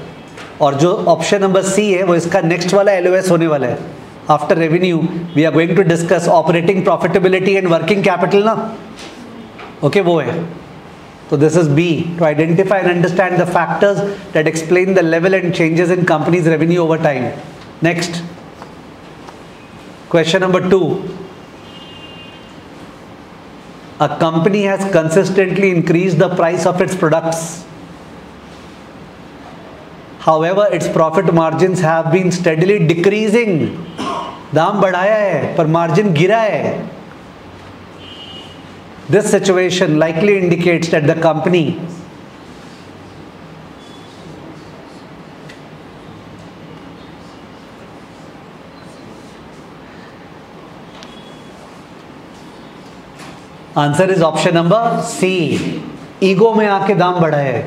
और जो ऑप्शन नंबर सी है वो इसका नेक्स्ट वाला एलओएस होने वाला है। After revenue we are going to discuss operating profitability and working capital ना, ओके वो है। So this is B, to identify and understand the factors that explain the level and changes in company's revenue over time. Next. Question number 2. A company has consistently increased the price of its products. However, its profit margins have been steadily decreasing. दाम बढ़ाया है पर मार्जिन गिरा है. This situation likely indicates that the company answer is option number C. Ego में आके दाम बढ़ाया है.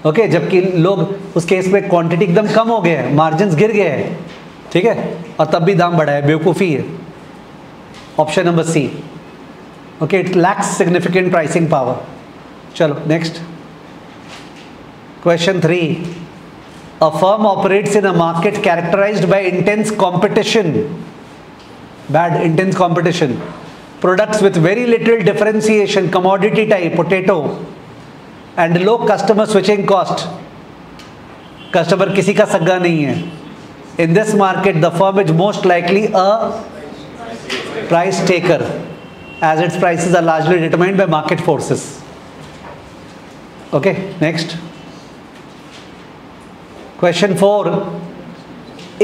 ओके, जबकि लोग उस केस में क्वांटिटी एकदम कम हो गया है, मार्जिन गिर गए हैं, ठीक है, और तब भी दाम बढ़ा है. बेवकूफ़ी है. Option number C. Okay, it lacks significant pricing power. चलो next. Question 3. A firm operates in a market characterized by intense competition. Bad intense competition. Products with very little differentiation, commodity type, potato, and low customer switching cost. Customer किसी का सग्गा नहीं है. In this market, the firm is most likely a price taker, as its prices are largely determined by market forces. Okay, next. Question 4.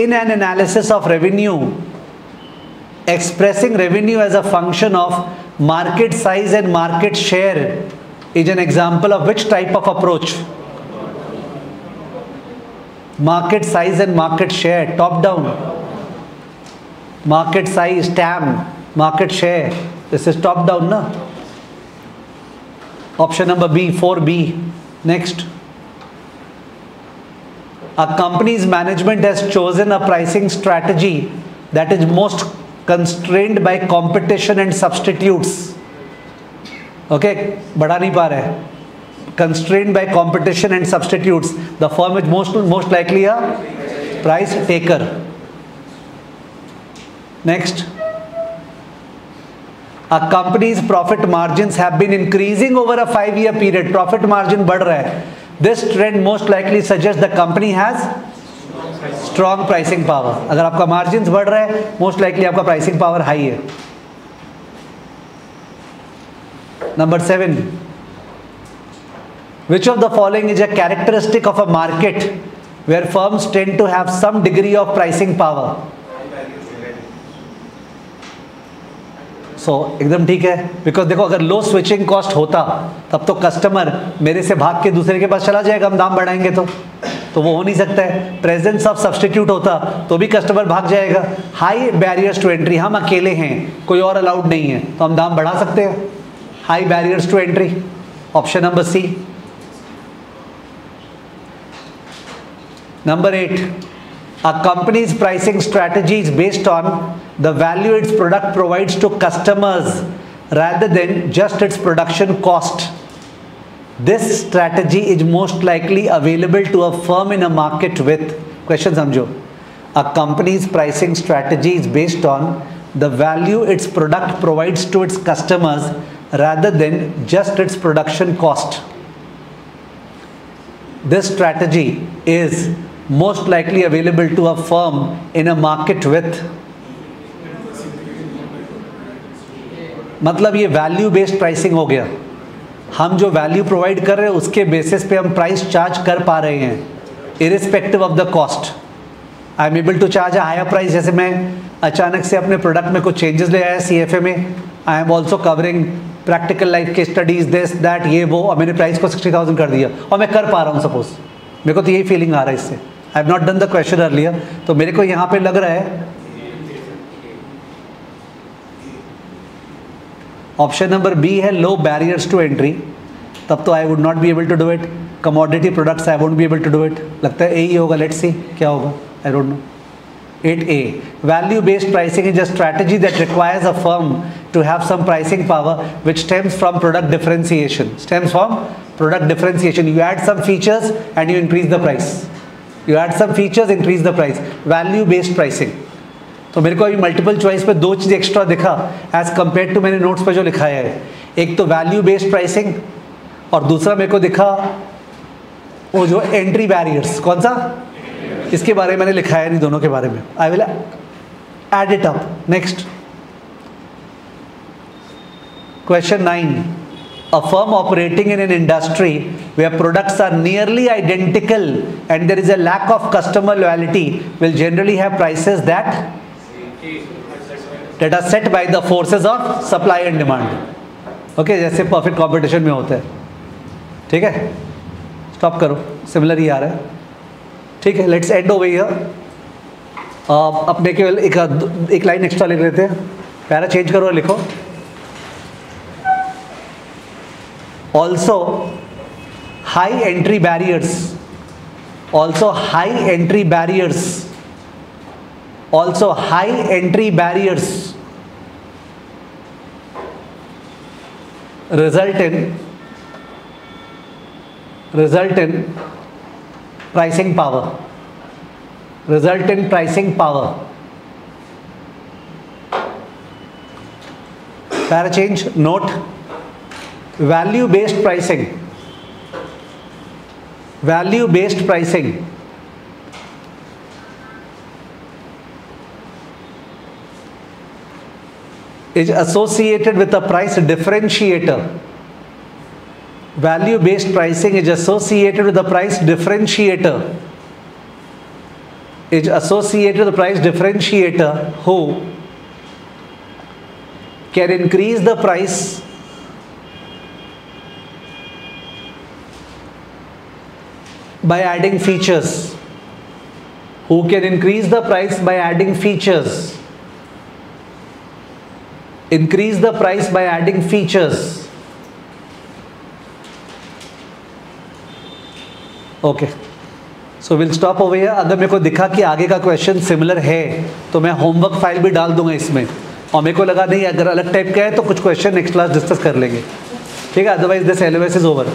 In an analysis of revenue, expressing revenue as a function of market size and market share is an example of which type of approach? Market size and market share, top down. Market size, TAM, market share. This is top down, na? Option number B, 4B. Next. A company's management has chosen a pricing strategy that is most constrained by competition and substitutes. Okay, बढ़ा नहीं पा रहे. Constrained by competition and substitutes, the firm is most likely a price taker. Next. A company's profit margins have been increasing over a 5-year period. Profit margin बढ़ रहा है. This trend most likely suggests the company has strong pricing power. अगर आपका मार्जिन बढ़ रहा है, मोस्ट लाइकली आपका प्राइसिंग पावर हाई है. Number 7. Which of the following is a characteristic of a market where firms tend to have some degree of pricing power? एकदम ठीक है, बिकॉज देखो अगर लो स्विचिंग कॉस्ट होता तब तो कस्टमर मेरे से भाग के दूसरे के पास चला जाएगा, हम दाम बढ़ाएंगे तो वो हो नहीं सकता है. प्रेजेंस ऑफ सब्सटीट्यूट होता तो भी कस्टमर भाग जाएगा. हाई बैरियर्स टू एंट्री, हम अकेले हैं, कोई और अलाउड नहीं है, तो हम दाम बढ़ा सकते हैं. High barriers to entry. Option number C. Number 8. A company's pricing strategy is based on the value its product provides to customers rather than just its production cost. This strategy is most likely available to a firm in a market with. Question समझो. A company's pricing strategy is based on the value its product provides to its customers rather than just its production cost. This strategy is most likely available to a firm in a market with. मतलब ये वैल्यू बेस्ड प्राइसिंग हो गया. हम जो वैल्यू प्रोवाइड कर रहे हैं उसके बेसिस पे हम प्राइस चार्ज कर पा रहे हैं, irrespective of the cost. I am able to charge a higher price. जैसे मैं अचानक से अपने प्रोडक्ट में कुछ चेंजेस ले आया CFA में. I am also covering practical life के स्टडीज, दिस दैट, ये वो, और मैंने प्राइस को 60,000 कर दिया और मैं कर पा रहा हूँ. सपोज मेरे को तो यही फीलिंग आ रहा है इससे. I have not done the question earlier, तो मेरे को यहाँ पे लग रहा है ऑप्शन नंबर बी है लो बैरियर्स टू एंट्री. तब तो I would not be able to do it. Commodity products I won't be able to do it. लगता है यही होगा. लेट्स सी क्या होगा. I don't know. 8A. Value based pricing is a strategy that requires a firm to have some pricing power which stems from product differentiation. Stems from product differentiation. You add some features and you increase the price. You add some features, increase the price. Value based pricing. तो मेरे को अभी मल्टीपल चॉइस पे दो चीज़ एक्स्ट्रा दिखा एज कम्पेयर टू मैंने नोट्स पे जो लिखाया है. एक तो वैल्यू बेस्ड प्राइसिंग और दूसरा मेरे को दिखा वो जो एंट्री बैरियर्स. कौन सा? इसके बारे में मैंने लिखाया नहीं, दोनों के बारे में. I will add it up. Next. Question 9. A firm operating in an industry where products are nearly identical and there is a lack of customer loyalty will generally have prices that are set by the forces of supply and demand. Okay, जैसे perfect competition में होते हैं. ठीक है, स्टॉप करो, सिमिलर ही आ रहा है. ठीक है, लेट्स एंड ओवर हियर. अपने केवल एक लाइन एक्स्ट्रा लिख लेते हैं. पैरा चेंज करो और लिखो. Also high entry barriers, also high entry barriers, also high entry barriers result in pricing power. Result in pricing power. Para change. Note, value based pricing. Value based pricing is associated with a price differentiator. Value based pricing is associated with the price differentiator. Is associated with the price differentiator who can increase the price by adding features. Who can increase the price by adding features. Increase the price by adding features. Okay, so we'll stop over here. अगर मेरे को दिखा कि आगे का क्वेश्चन सिमिलर है तो मैं होमवर्क फाइल भी डाल दूंगा इसमें, और मेरे को लगा नहीं अगर अलग टाइप का है तो कुछ क्वेश्चन नेक्स्ट क्लास डिस्कस कर लेंगे. ठीक है, otherwise this LMS is over.